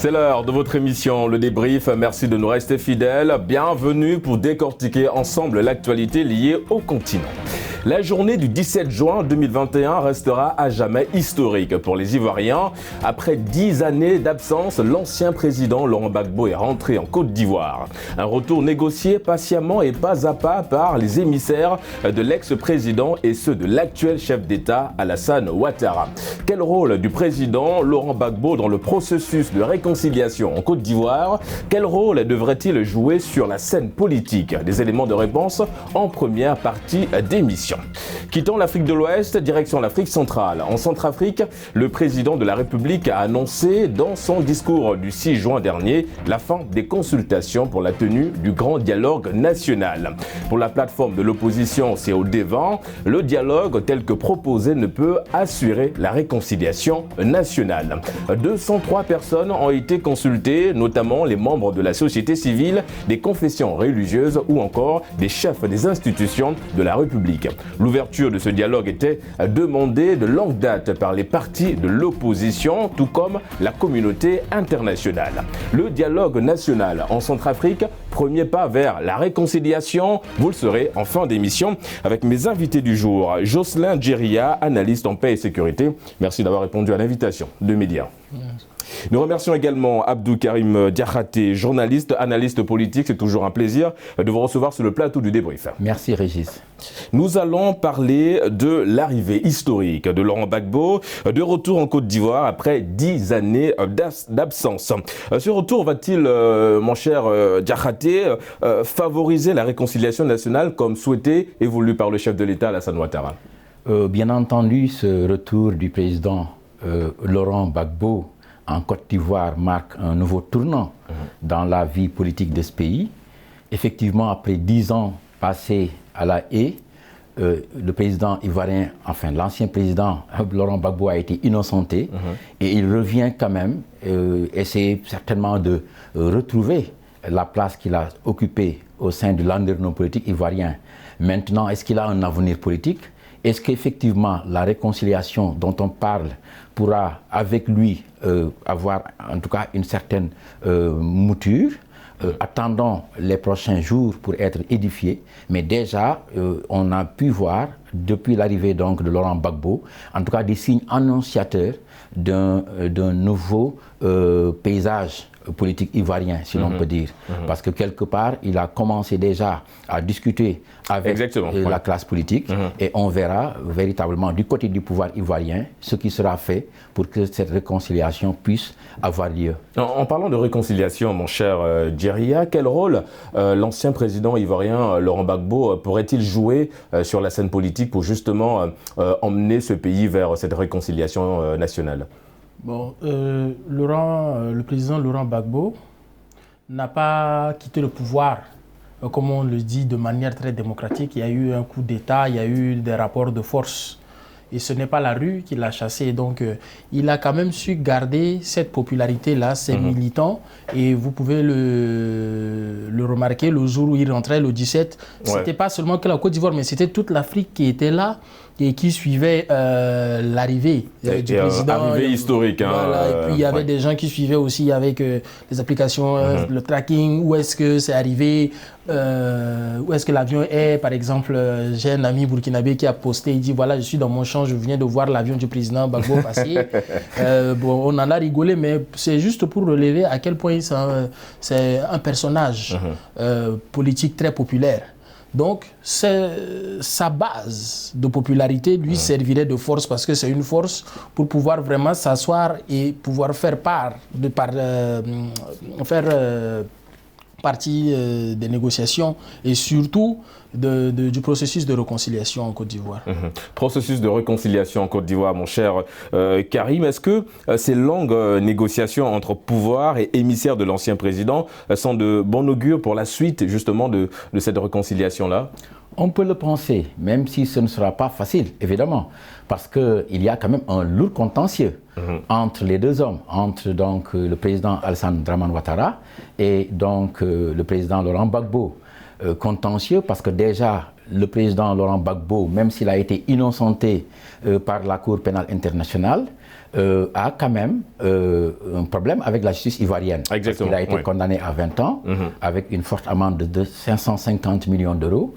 C'est l'heure de votre émission, le débrief. Merci de nous rester fidèles. Bienvenue pour décortiquer ensemble l'actualité liée au continent. La journée du 17 juin 2021 restera à jamais historique pour les Ivoiriens. Après 10 années d'absence, l'ancien président Laurent Gbagbo est rentré en Côte d'Ivoire. Un retour négocié patiemment et pas à pas par les émissaires de l'ex-président et ceux de l'actuel chef d'État Alassane Ouattara. Quel rôle du président Laurent Gbagbo dans le processus de réconciliation en Côte d'Ivoire? Quel rôle devrait-il jouer sur la scène politique? Des éléments de réponse en première partie d'émission. Quittant l'Afrique de l'Ouest, direction l'Afrique centrale. En Centrafrique, le président de la République a annoncé dans son discours du 6 juin dernier la fin des consultations pour la tenue du grand dialogue national. Pour la plateforme de l'opposition CO-D20, le dialogue tel que proposé ne peut assurer la réconciliation nationale. 203 personnes ont été consultées, notamment les membres de la société civile, des confessions religieuses ou encore des chefs des institutions de la République. L'ouverture de ce dialogue était demandée de longue date par les partis de l'opposition, tout comme la communauté internationale. Le dialogue national en Centrafrique, premier pas vers la réconciliation, vous le saurez en fin d'émission avec mes invités du jour. Jocelyn Djeria, analyste en paix et sécurité. Merci d'avoir répondu à l'invitation de Média. Nous remercions également Abdou Karim Diakhaté, journaliste, analyste politique. C'est toujours un plaisir de vous recevoir sur le plateau du débrief. Merci Régis. Nous allons parler de l'arrivée historique de Laurent Gbagbo, de retour en Côte d'Ivoire après 10 années d'absence. Ce retour va-t-il, mon cher Diakhaté, favoriser la réconciliation nationale comme souhaité et voulu par le chef de l'État Alassane Ouattara? Bien entendu, ce retour du président Laurent Gbagbo en Côte d'Ivoire marque un nouveau tournant dans la vie politique de ce pays. Effectivement, après 10 ans passés à la haie, le président ivoirien, enfin l'ancien président Laurent Gbagbo a été innocenté et il revient quand même essayer certainement de retrouver la place qu'il a occupée au sein de l'environnement politique ivoirien. Maintenant, est-ce qu'il a un avenir politique? Est-ce qu'effectivement la réconciliation dont on parle pourra avec lui avoir en tout cas une certaine mouture? Attendons les prochains jours pour être édifiés, mais déjà on a pu voir depuis l'arrivée donc de Laurent Gbagbo en tout cas des signes annonciateurs d'un nouveau paysage politique ivoirien, si l'on peut dire. Parce que quelque part, il a commencé déjà à discuter avec la classe politique et on verra véritablement du côté du pouvoir ivoirien ce qui sera fait pour que cette réconciliation puisse avoir lieu. En parlant de réconciliation, mon cher Djeria, quel rôle l'ancien président ivoirien Laurent Gbagbo pourrait-il jouer sur la scène politique pour justement emmener ce pays vers cette réconciliation nationale? Bon, le président Laurent Gbagbo n'a pas quitté le pouvoir, comme on le dit, de manière très démocratique. Il y a eu un coup d'État, il y a eu des rapports de force. Et ce n'est pas la rue qui l'a chassé. Donc, il a quand même su garder cette popularité-là, ses militants. Et vous pouvez le remarquer, le jour où il rentrait, le 17, c'était pas seulement que la Côte d'Ivoire, mais c'était toute l'Afrique qui était là et qui suivait l'arrivée du président. Arrivée historique. Voilà, et puis il y avait des gens qui suivaient aussi avec les applications, le tracking, où est-ce que c'est arrivé, où est-ce que l'avion est. Par exemple, j'ai un ami burkinabé qui a posté, il dit voilà, je suis dans mon champ, je viens de voir l'avion du président Gbagbo passer. Bon, on en a rigolé, mais c'est juste pour relever à quel point c'est un personnage politique très populaire. Donc, sa base de popularité lui servirait de force parce que c'est une force pour pouvoir vraiment s'asseoir et pouvoir faire partie des négociations et surtout du processus de réconciliation en Côte d'Ivoire. Processus de réconciliation en Côte d'Ivoire, mon cher Karim. Est-ce que ces longues négociations entre pouvoir et émissaires de l'ancien président sont de bon augure pour la suite justement de cette réconciliation-là? On peut le penser, même si ce ne sera pas facile, évidemment, parce qu'il y a quand même un lourd contentieux entre les deux hommes, entre donc le président Alassane Ouattara et donc le président Laurent Gbagbo. Contentieux parce que déjà le président Laurent Gbagbo, même s'il a été innocenté par la Cour pénale internationale, a quand même un problème avec la justice ivoirienne. Exactement. Il a été condamné à 20 ans avec une forte amende de 550 millions d'euros.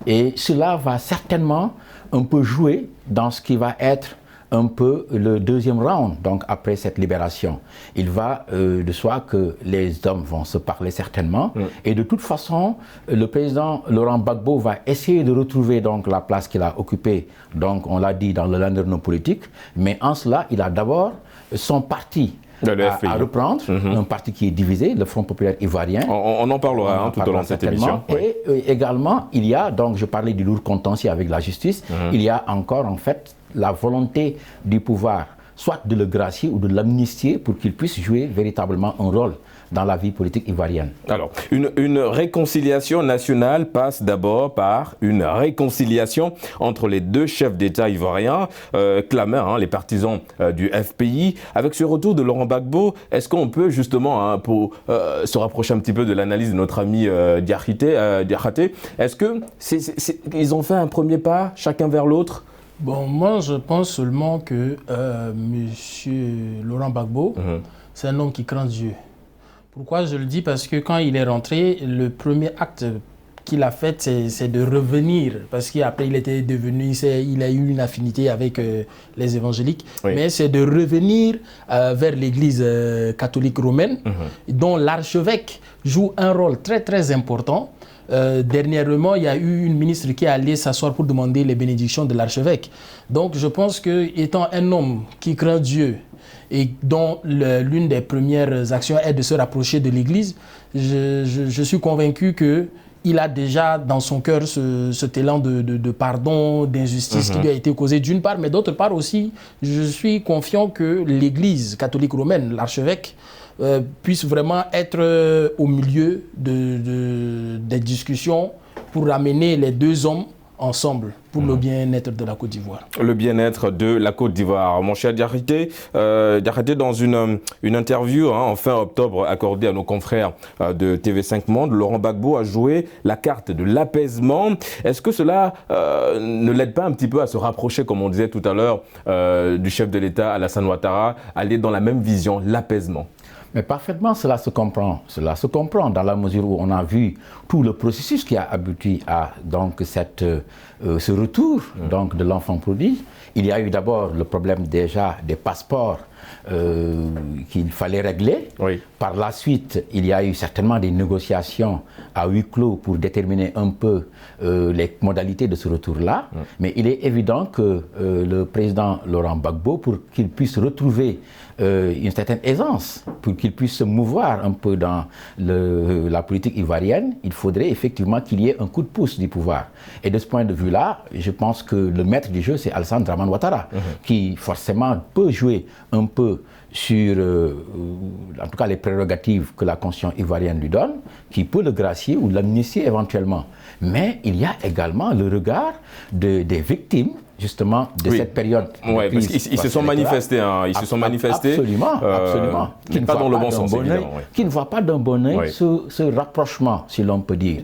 Et cela va certainement un peu jouer dans ce qui va être un peu le deuxième round, donc après cette libération. Il va de soi que les hommes vont se parler certainement. Et de toute façon, le président Laurent Gbagbo va essayer de retrouver donc la place qu'il a occupée, donc on l'a dit, dans le landerneau politique. Mais en cela, il a d'abord son parti à reprendre, un parti qui est divisé, le Front populaire ivoirien. On en parlera tout au long de cette émission. Et également, il y a, donc je parlais du lourd contentieux avec la justice, il y a encore en fait la volonté du pouvoir, soit de le gracier ou de l'amnistier pour qu'il puisse jouer véritablement un rôle dans la vie politique ivoirienne. Alors, une réconciliation nationale passe d'abord par une réconciliation entre les deux chefs d'État ivoiriens, clamaient les partisans du FPI. Avec ce retour de Laurent Gbagbo, est-ce qu'on peut justement, pour se rapprocher un petit peu de l'analyse de notre ami Diakhaté, est-ce qu'ils ont fait un premier pas, chacun vers l'autre? Bon, moi, je pense seulement que monsieur Laurent Gbagbo, c'est un homme qui craint Dieu. Pourquoi je le dis? Parce que quand il est rentré, le premier acte qu'il a fait, c'est de revenir. Parce qu'après, il était devenu, il a eu une affinité avec les évangéliques. Oui. Mais c'est de revenir vers l'église catholique romaine, dont l'archevêque joue un rôle très, très important. Dernièrement, il y a eu une ministre qui est allée s'asseoir pour demander les bénédictions de l'archevêque. Donc, je pense qu'étant un homme qui craint Dieu et dont l'une des premières actions est de se rapprocher de l'Église, je suis convaincu qu'il a déjà dans son cœur cet élan de pardon, d'injustice qui lui a été causé d'une part, mais d'autre part aussi, je suis confiant que l'Église catholique romaine, l'archevêque, puisse vraiment être au milieu des discussions pour amener les deux hommes ensemble pour le bien-être de la Côte d'Ivoire. Le bien-être de la Côte d'Ivoire. Mon cher Diakhaté, dans une interview en fin octobre accordée à nos confrères de TV5 Monde, Laurent Gbagbo a joué la carte de l'apaisement. Est-ce que cela ne l'aide pas un petit peu à se rapprocher, comme on disait tout à l'heure, du chef de l'État, Alassane Ouattara, aller dans la même vision, l'apaisement? Mais parfaitement, cela se comprend. Cela se comprend dans la mesure où on a vu tout le processus qui a abouti à donc, ce retour donc, de l'enfant prodige. Il y a eu d'abord le problème déjà des passeports qu'il fallait régler. Oui. Par la suite, il y a eu certainement des négociations à huis clos pour déterminer un peu les modalités de ce retour-là. Mais il est évident que le président Laurent Gbagbo, pour qu'il puisse retrouver une certaine aisance, pour qu'il puisse se mouvoir un peu dans la politique ivoirienne, il faudrait effectivement qu'il y ait un coup de pouce du pouvoir. Et de ce point de vue-là, je pense que le maître du jeu, c'est Alassane Dramane Ouattara, qui forcément peut jouer un peu sur, en tout cas, les prérogatives que la Constitution ivoirienne lui donne, qui peut le gracier ou l'amnistier éventuellement. Mais il y a également le regard des victimes, justement, de cette période. Oui, parce qu'ils se sont manifestés. Ils se sont manifestés. Absolument. Qui ne pas dans le bon sens, évidemment. Qui ne voient pas d'un bon œil ce rapprochement, si l'on peut dire.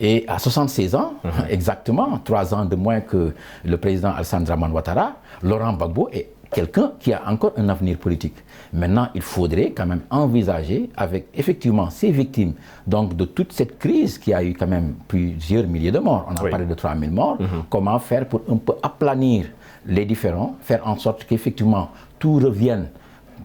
Et à 76 ans, exactement, 3 ans de moins que le président Alassane Dramane Ouattara, Laurent Gbagbo est quelqu'un qui a encore un avenir politique. Maintenant, il faudrait quand même envisager avec effectivement ces victimes, donc de toute cette crise qui a eu quand même plusieurs milliers de morts, on a parlé de 3000 morts, comment faire pour un peu aplanir les différends, faire en sorte qu'effectivement tout revienne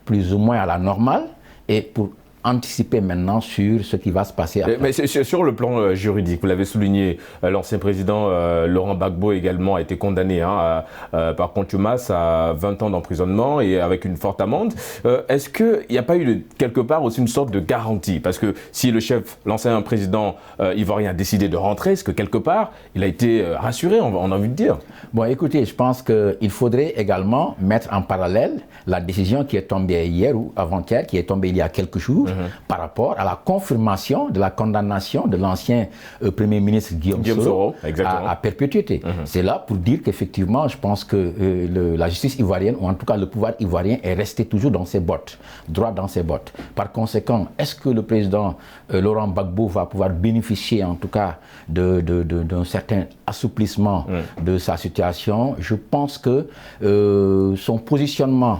plus ou moins à la normale et pour anticiper maintenant sur ce qui va se passer après. Mais sur le plan juridique, vous l'avez souligné, l'ancien président Laurent Gbagbo également a été condamné par contumace à 20 ans d'emprisonnement et avec une forte amende. Est-ce qu'il n'y a pas eu quelque part aussi une sorte de garantie? Parce que si le chef, l'ancien président ivoirien a décidé de rentrer, est-ce que quelque part il a été rassuré, on a envie de dire? Bon, écoutez, je pense qu'il faudrait également mettre en parallèle la décision qui est tombée hier ou avant-hier, qui est tombée il y a quelques jours, par rapport à la confirmation de la condamnation de l'ancien Premier ministre Guillaume Soro à perpétuité. C'est là pour dire qu'effectivement, je pense que la justice ivoirienne, ou en tout cas le pouvoir ivoirien, est resté toujours dans ses bottes, droit dans ses bottes. Par conséquent, est-ce que le président Laurent Gbagbo va pouvoir bénéficier en tout cas d'un certain assouplissement de sa situation? Je pense que son positionnement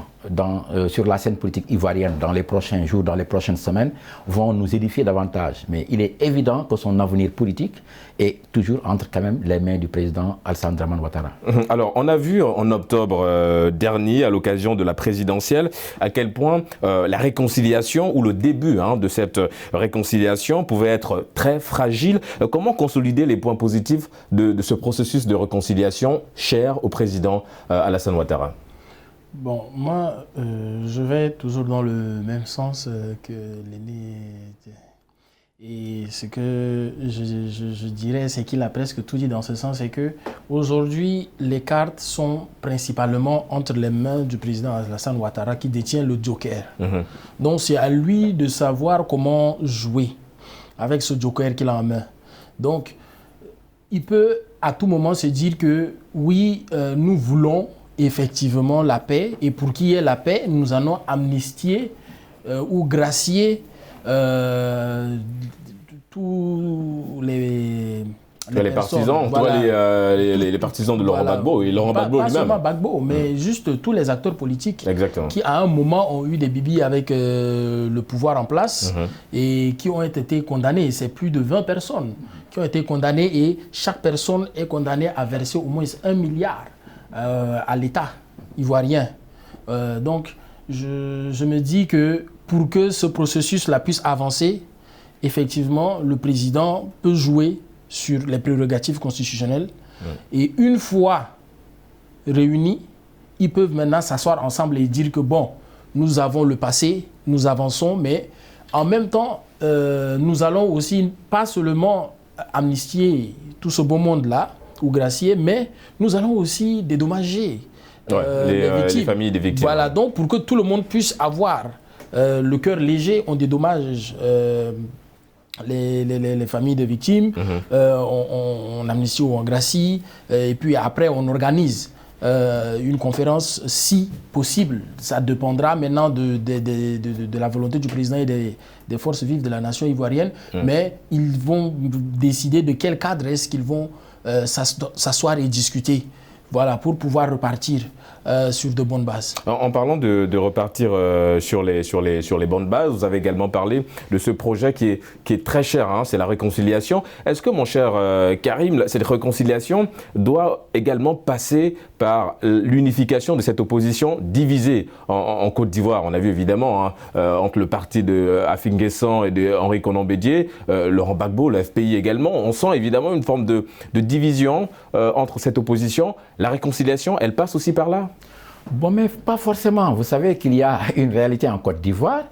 sur la scène politique ivoirienne dans les prochains jours, dans les prochaines semaines, vont nous édifier davantage. Mais il est évident que son avenir politique est toujours entre quand même les mains du président Alassane Dramane Ouattara. Alors, on a vu en octobre dernier, à l'occasion de la présidentielle, à quel point la réconciliation, ou le début de cette réconciliation, pouvait être très fragile. Comment consolider les points positifs de ce processus de réconciliation cher au président Alassane Ouattara? Bon, moi, je vais toujours dans le même sens que l'aîné. Et ce que je dirais, c'est qu'il a presque tout dit dans ce sens, c'est que aujourd'hui, les cartes sont principalement entre les mains du président Alassane Ouattara qui détient le joker. Donc, c'est à lui de savoir comment jouer avec ce joker qu'il a en main. Donc, il peut à tout moment se dire que oui, nous voulons effectivement la paix, et pour qu'il y ait la paix, nous allons amnistier ou gracier tous les partisans, voilà. les partisans de Laurent Gbagbo et Laurent Gbagbo lui-même. Pas seulement Gbagbo, mais juste tous les acteurs politiques. Exactement. Qui à un moment ont eu des bibis avec le pouvoir en place et qui ont été condamnés. C'est plus de 20 personnes qui ont été condamnées, et chaque personne est condamnée à verser au moins 1 milliard à l'État ivoirien. Donc, je me dis que pour que ce processus-là puisse avancer, effectivement, le président peut jouer sur les prérogatives constitutionnelles. Et une fois réunis, ils peuvent maintenant s'asseoir ensemble et dire que bon, nous avons le passé, nous avançons, mais en même temps, nous allons aussi pas seulement amnistier tout ce beau monde-là, ou gracier, mais nous allons aussi dédommager les familles des victimes. Voilà, donc pour que tout le monde puisse avoir le cœur léger, on dédommage les familles des victimes, on amnistie ou on gracie, et puis après on organise une conférence si possible. Ça dépendra maintenant de la volonté du président et des forces vives de la nation ivoirienne, mais ils vont décider de quel cadre est-ce qu'ils vont s'asseoir et discuter, voilà, pour pouvoir repartir sur de bonnes bases. En parlant de repartir sur les bonnes bases, vous avez également parlé de ce projet qui est très cher, c'est la réconciliation. Est-ce que, mon cher Karim, cette réconciliation doit également passer par l'unification de cette opposition divisée en Côte d'Ivoire? On a vu évidemment entre le parti de Afin Guessan et de Henri Konan Bédié, Laurent Gbagbo, le FPI également, on sent évidemment une forme de division entre cette opposition. La réconciliation, elle passe aussi par là? Bon, mais pas forcément. Vous savez qu'il y a une réalité en Côte d'Ivoire.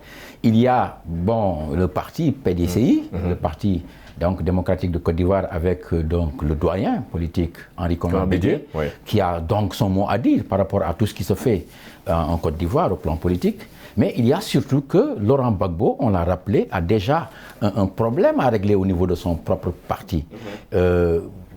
Il y a, bon, le parti PDCI, le parti donc, démocratique de Côte d'Ivoire, avec donc, le doyen politique Henri Konan Bédié, qui a donc son mot à dire par rapport à tout ce qui se fait en Côte d'Ivoire au plan politique. Mais il y a surtout que Laurent Gbagbo, on l'a rappelé, a déjà un problème à régler au niveau de son propre parti.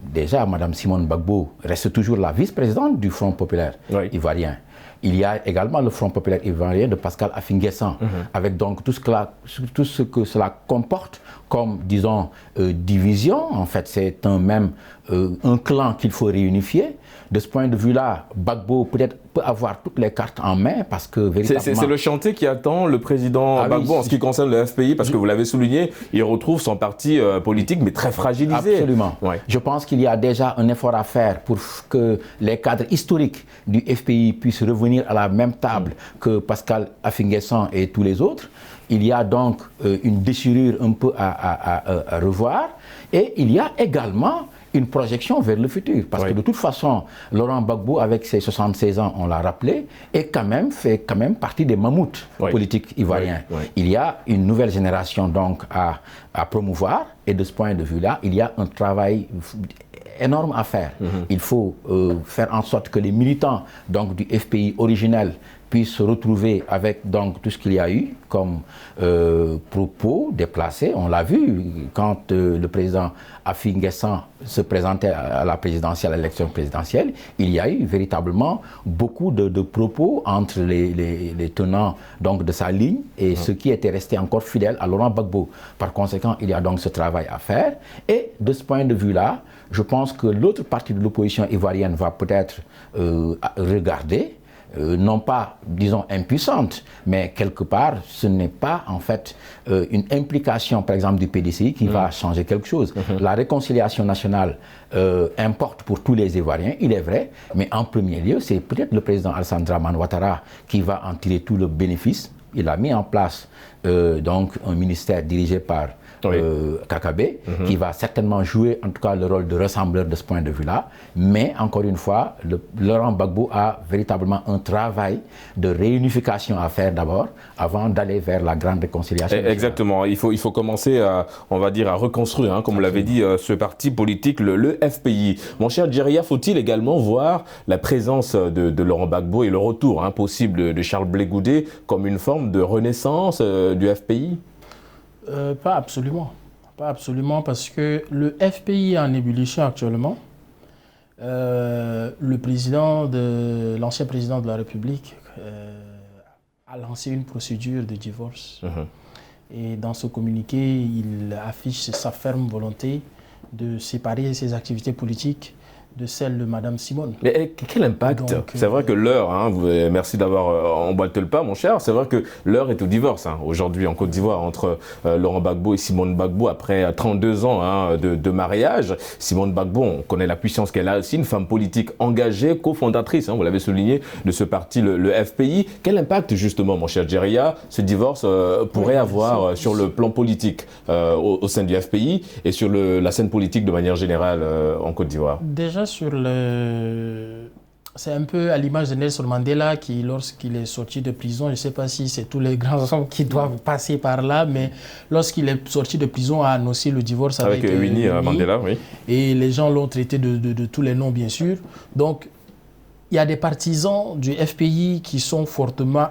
Déjà, Mme Simone Gbagbo reste toujours la vice-présidente du Front populaire ivoirien. Il y a également le Front populaire ivoirien de Pascal Afin Guessan, avec donc tout ce que cela comporte comme, disons, division. En fait, c'est un clan qu'il faut réunifier. De ce point de vue-là, Gbagbo peut-être peut avoir toutes les cartes en main, parce que véritablement... C'est le chantier qui attend le président Gbagbo en ce qui concerne le FPI, parce que vous l'avez souligné, il retrouve son parti politique, mais très fragilisé. Absolument. Je pense qu'il y a déjà un effort à faire pour que les cadres historiques du FPI puissent revenir à la même table que Pascal Afin Guessan et tous les autres. Il y a donc une déchirure un peu à revoir, et il y a également une projection vers le futur. Parce que de toute façon, Laurent Gbagbo, avec ses 76 ans, on l'a rappelé, fait quand même partie des mammouths politiques ivoiriens. Il y a une nouvelle génération donc à promouvoir, et de ce point de vue-là, il y a un travail énorme à faire. Il faut faire en sorte que les militants donc, du FPI originel puisse se retrouver avec donc tout ce qu'il y a eu comme propos déplacés. On l'a vu quand le président Afi N'Guessan se présentait à la présidentielle, à l'élection présidentielle, il y a eu véritablement beaucoup de propos entre les tenants donc, de sa ligne et ceux qui étaient restés encore fidèles à Laurent Gbagbo. Par conséquent, il y a donc ce travail à faire. Et de ce point de vue-là, je pense que l'autre partie de l'opposition ivoirienne va peut-être regarder, non pas, disons, impuissante, mais quelque part, ce n'est pas, en fait, une implication, par exemple, du PDCI qui va changer quelque chose. La réconciliation nationale importe pour tous les Ivoiriens, il est vrai, mais en premier lieu, c'est peut-être le président Alassane Dramane Ouattara qui va en tirer tout le bénéfice. Il a mis en place, donc, un ministère dirigé par Kakabe, qui va certainement jouer en tout cas le rôle de rassembleur de ce point de vue-là. Mais encore une fois, Laurent Gbagbo a véritablement un travail de réunification à faire d'abord, avant d'aller vers la grande réconciliation. Exactement. Il faut commencer à, on va dire, à reconstruire, hein, comme vous l'avez dit, ce parti politique, le FPI. Mon cher Djeria, faut-il également voir la présence de Laurent Gbagbo et le retour possible de Charles Blé Goudé comme une forme de renaissance du FPI? Pas absolument. Pas absolument, parce que le FPI est en ébullition actuellement. L'ancien président de la République a lancé une procédure de divorce. Et dans ce communiqué, il affiche sa ferme volonté de séparer ses activités politiques de celle de Madame Simone. Mais quel impact? C'est vrai que l'heure, merci d'avoir emboîté le pas, mon cher, c'est vrai que l'heure est au divorce aujourd'hui en Côte d'Ivoire entre Laurent Gbagbo et Simone Gbagbo après 32 ans de mariage. Simone Gbagbo, on connaît la puissance qu'elle a aussi, une femme politique engagée, cofondatrice, vous l'avez souligné, de ce parti, le FPI. Quel impact justement, mon cher Djeria, ce divorce pourrait avoir sur le plan politique au sein du FPI et sur la scène politique de manière générale en Côte d'Ivoire? Déjà c'est un peu à l'image de Nelson Mandela qui, lorsqu'il est sorti de prison, je ne sais pas si c'est tous les grands hommes qui doivent passer par là, mais lorsqu'il est sorti de prison, a annoncé le divorce avec Winnie Mandela, oui. Et les gens l'ont traité de tous les noms, bien sûr. Donc, il y a des partisans du FPI qui sont fortement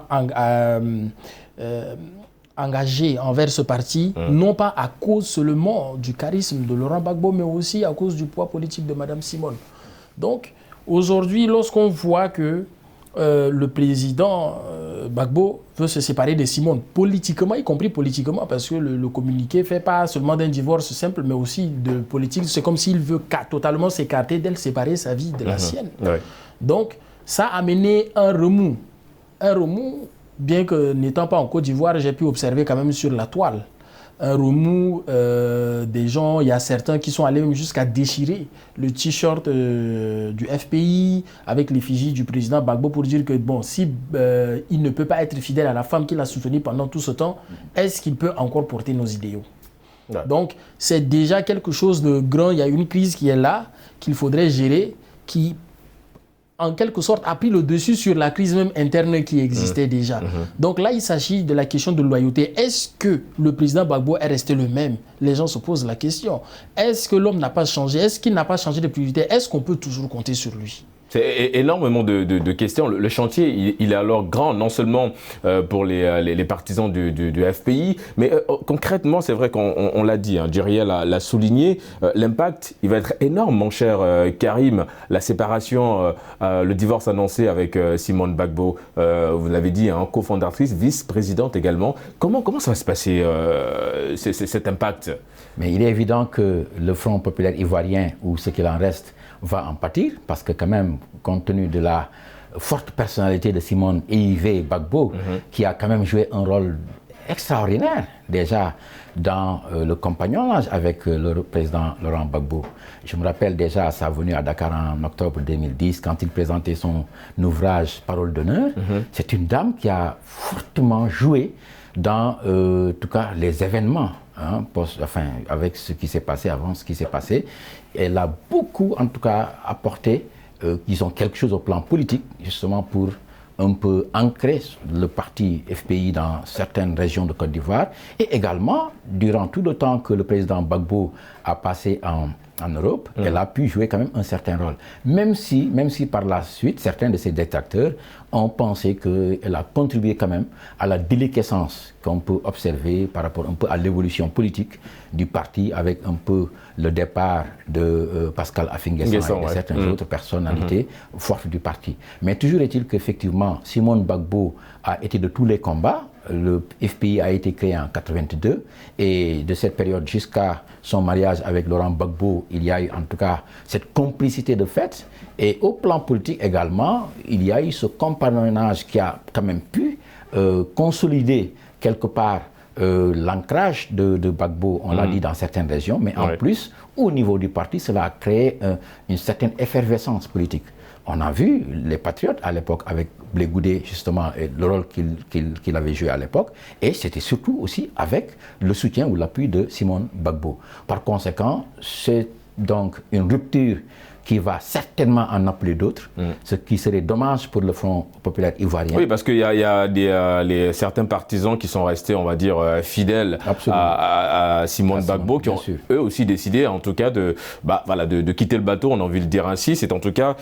engagés envers ce parti, non pas à cause seulement du charisme de Laurent Gbagbo, mais aussi à cause du poids politique de Madame Simone. Donc, aujourd'hui, lorsqu'on voit que le président Gbagbo veut se séparer de Simone, politiquement, y compris politiquement, parce que le communiqué ne fait pas seulement d'un divorce simple, mais aussi de politique. C'est comme s'il veut totalement s'écarter d'elle, séparer sa vie de la sienne. Donc, ça a amené un remous. Un remous, bien que n'étant pas en Côte d'Ivoire, j'ai pu observer quand même sur la toile un remous des gens. Il y a certains qui sont allés même jusqu'à déchirer le t-shirt du FPI avec l'effigie du président Gbagbo pour dire que bon, si il ne peut pas être fidèle à la femme qu'il a soutenue pendant tout ce temps, est-ce qu'il peut encore porter nos idéaux? Donc, c'est déjà quelque chose de grand. Il y a une crise qui est là, qu'il faudrait gérer, qui en quelque sorte, a pris le dessus sur la crise même interne qui existait déjà. Donc là, il s'agit de la question de loyauté. Est-ce que le président Gbagbo est resté le même? Les gens se posent la question. Est-ce que l'homme n'a pas changé? Est-ce qu'il n'a pas changé de priorité? Est-ce qu'on peut toujours compter sur lui? C'est énormément de questions. Le chantier, il est alors grand, non seulement pour les partisans du FPI, mais concrètement, c'est vrai qu'on l'a dit, Djeria l'a souligné, l'impact, il va être énorme, mon cher Karim. La séparation, le divorce annoncé avec Simone Gbagbo, vous l'avez dit, cofondatrice, vice-présidente également. Comment ça va se passer, cet impact? Mais il est évident que le Front populaire ivoirien, ou ce qu'il en reste, va en pâtir, parce que quand même, compte tenu de la forte personnalité de Simone Yves Gbagbo, qui a quand même joué un rôle extraordinaire déjà dans le compagnonnage avec le président Laurent Gbagbo. Je me rappelle déjà sa venue à Dakar en octobre 2010, quand il présentait son ouvrage Parole d'honneur. C'est une dame qui a fortement joué dans, en tout cas, les événements, avec ce qui s'est passé avant, ce qui s'est passé. Elle a beaucoup, en tout cas, apporté, disons, quelque chose au plan politique, justement pour un peu ancrer le parti FPI dans certaines régions de Côte d'Ivoire, et également durant tout le temps que le président Gbagbo a passé en Europe, elle a pu jouer quand même un certain rôle. Même si par la suite, certains de ses détracteurs ont pensé qu'elle a contribué quand même à la déliquescence qu'on peut observer par rapport un peu à l'évolution politique du parti, avec un peu le départ de Pascal Affi-N'Guessan et de certaines autres personnalités fortes du parti. Mais toujours est-il qu'effectivement, Simone Gbagbo a été de tous les combats. Le FPI a été créé en 1982 et de cette période jusqu'à son mariage avec Laurent Gbagbo, il y a eu en tout cas cette complicité de fait. Et au plan politique également, il y a eu ce compagnonnage qui a quand même pu consolider quelque part l'ancrage de Gbagbo, on l'a dit dans certaines régions, mais en plus, au niveau du parti, cela a créé une certaine effervescence politique. On a vu les patriotes à l'époque avec Blé Goudé, justement, et le rôle qu'il avait joué à l'époque, et c'était surtout aussi avec le soutien ou l'appui de Simone Gbagbo. Par conséquent, c'est donc une rupture qui va certainement en appeler d'autres, ce qui serait dommage pour le Front populaire ivoirien. Oui, parce qu'il y a certains partisans qui sont restés, on va dire, fidèles à Simone Gbagbo, qui ont eux aussi décidé, en tout cas, de quitter le bateau, on a envie de dire ainsi. C'est en tout cas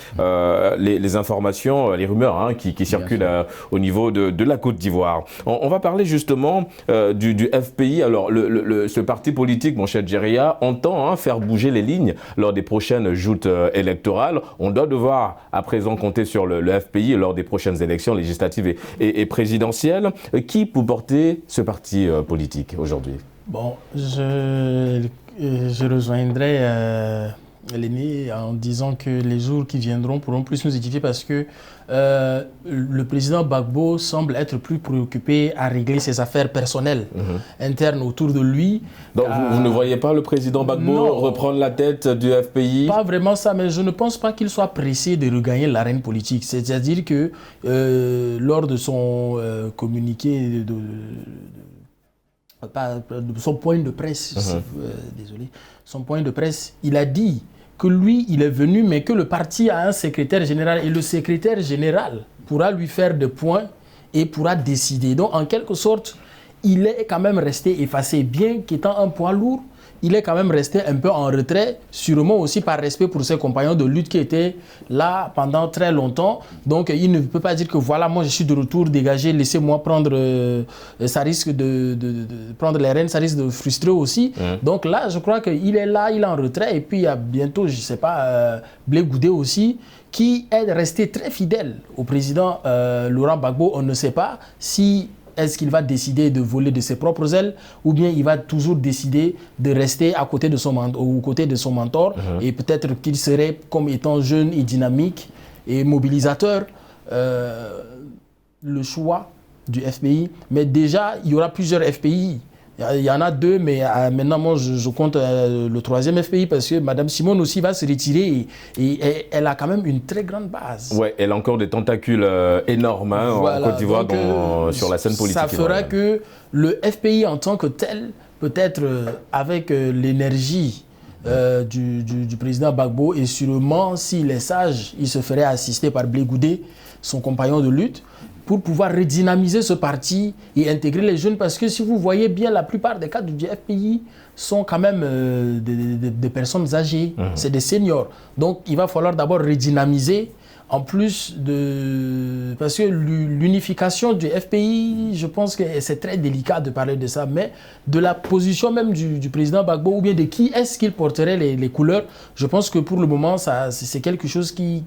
les informations, les rumeurs qui circulent au niveau de la Côte d'Ivoire. On va parler justement du FPI. Alors, ce parti politique, mon cher Djeria, entend faire bouger les lignes lors des prochaines joutes électorale. On doit devoir à présent compter sur le FPI lors des prochaines élections législatives et présidentielles. Qui peut porter ce parti politique aujourd'hui? Bon, je rejoindrai l'aîné en disant que les jours qui viendront pourront plus nous édifier parce que le président Gbagbo semble être plus préoccupé à régler ses affaires personnelles internes autour de lui. Donc vous ne voyez pas le président Gbagbo reprendre la tête du FPI? Pas vraiment ça, mais je ne pense pas qu'il soit pressé de regagner l'arène politique. C'est-à-dire que lors de son communiqué son point de presse, désolé, son point de presse, il a dit que lui, il est venu, mais que le parti a un secrétaire général et le secrétaire général pourra lui faire des points et pourra décider. Donc, en quelque sorte, il est quand même resté effacé, bien qu'étant un poids lourd. Il est quand même resté un peu en retrait, sûrement aussi par respect pour ses compagnons de lutte qui étaient là pendant très longtemps. Donc, il ne peut pas dire que voilà, moi je suis de retour, dégagé, laissez-moi prendre, ça risque de prendre les rênes, ça risque de frustrer aussi. Donc là, je crois qu'il est là, il est en retrait. Et puis, il y a bientôt, je ne sais pas, Blé Goudé aussi, qui est resté très fidèle au président Laurent Gbagbo. On ne sait pas si... Est-ce qu'il va décider de voler de ses propres ailes ou bien il va toujours décider de rester à côté de son mentor et peut-être qu'il serait, comme étant jeune et dynamique et mobilisateur, le choix du FPI. Mais déjà, il y aura plusieurs FPI. Il y en a deux, mais maintenant, moi, je compte le troisième FPI parce que Mme Simone aussi va se retirer et elle a quand même une très grande base. Oui, elle a encore des tentacules énormes en Côte d'Ivoire sur la scène politique. Ça fera que le FPI en tant que tel, peut-être avec l'énergie du président Gbagbo et sûrement, s'il est sage, il se ferait assister par Blé Goudé, son compagnon de lutte, pour pouvoir redynamiser ce parti et intégrer les jeunes. Parce que si vous voyez bien, la plupart des cadres du FPI sont quand même des personnes âgées, c'est des seniors. Donc il va falloir d'abord redynamiser, en plus de... Parce que l'unification du FPI, je pense que c'est très délicat de parler de ça, mais de la position même du président Gbagbo, ou bien de qui est-ce qu'il porterait les couleurs, je pense que pour le moment, c'est quelque chose qui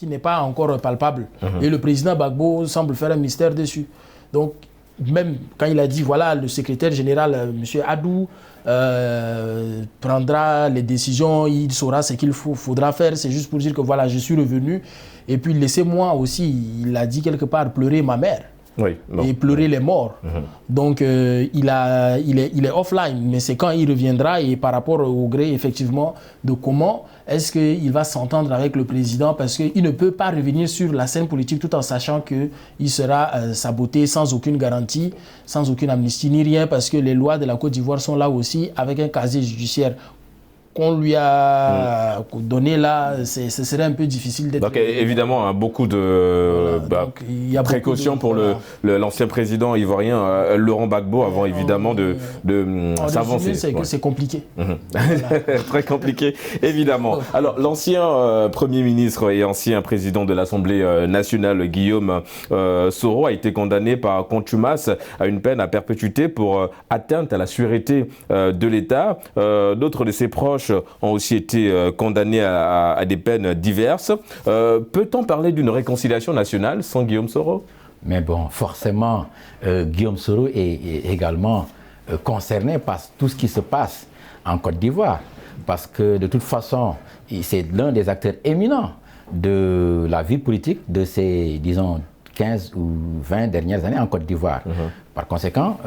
n'est pas encore palpable. Et le président Gbagbo semble faire un mystère dessus. Donc, même quand il a dit, voilà, le secrétaire général, M. Adou, prendra les décisions, il saura ce qu'il faudra faire, c'est juste pour dire que voilà, je suis revenu. Et puis, laissez-moi aussi, il a dit quelque part, pleurer ma mère. Et pleurer les morts. Donc, il est offline, mais c'est quand il reviendra et par rapport au gré, effectivement, de comment est-ce qu'il va s'entendre avec le président, parce qu'il ne peut pas revenir sur la scène politique tout en sachant qu'il sera saboté sans aucune garantie, sans aucune amnistie ni rien, parce que les lois de la Côte d'Ivoire sont là aussi avec un casier judiciaire qu'on lui a donné là, ce serait un peu difficile d'être... Donc évidemment, hein, beaucoup de il y a précautions beaucoup de, pour l'ancien président ivoirien Laurent Gbagbo avant évidemment de s'avancer. C'est que c'est compliqué. Très compliqué, évidemment. Alors l'ancien Premier ministre et ancien président de l'Assemblée nationale, Guillaume Soro, a été condamné par contumace à une peine à perpétuité pour atteinte à la sûreté de l'État. D'autres de ses proches ont aussi été condamnés à des peines diverses. Peut-on parler d'une réconciliation nationale sans Guillaume Soro? Mais bon, forcément, Guillaume Soro est également concerné par tout ce qui se passe en Côte d'Ivoire. Parce que de toute façon, c'est l'un des acteurs éminents de la vie politique de ces, disons, 15 ou 20 dernières années en Côte d'Ivoire. Par conséquent,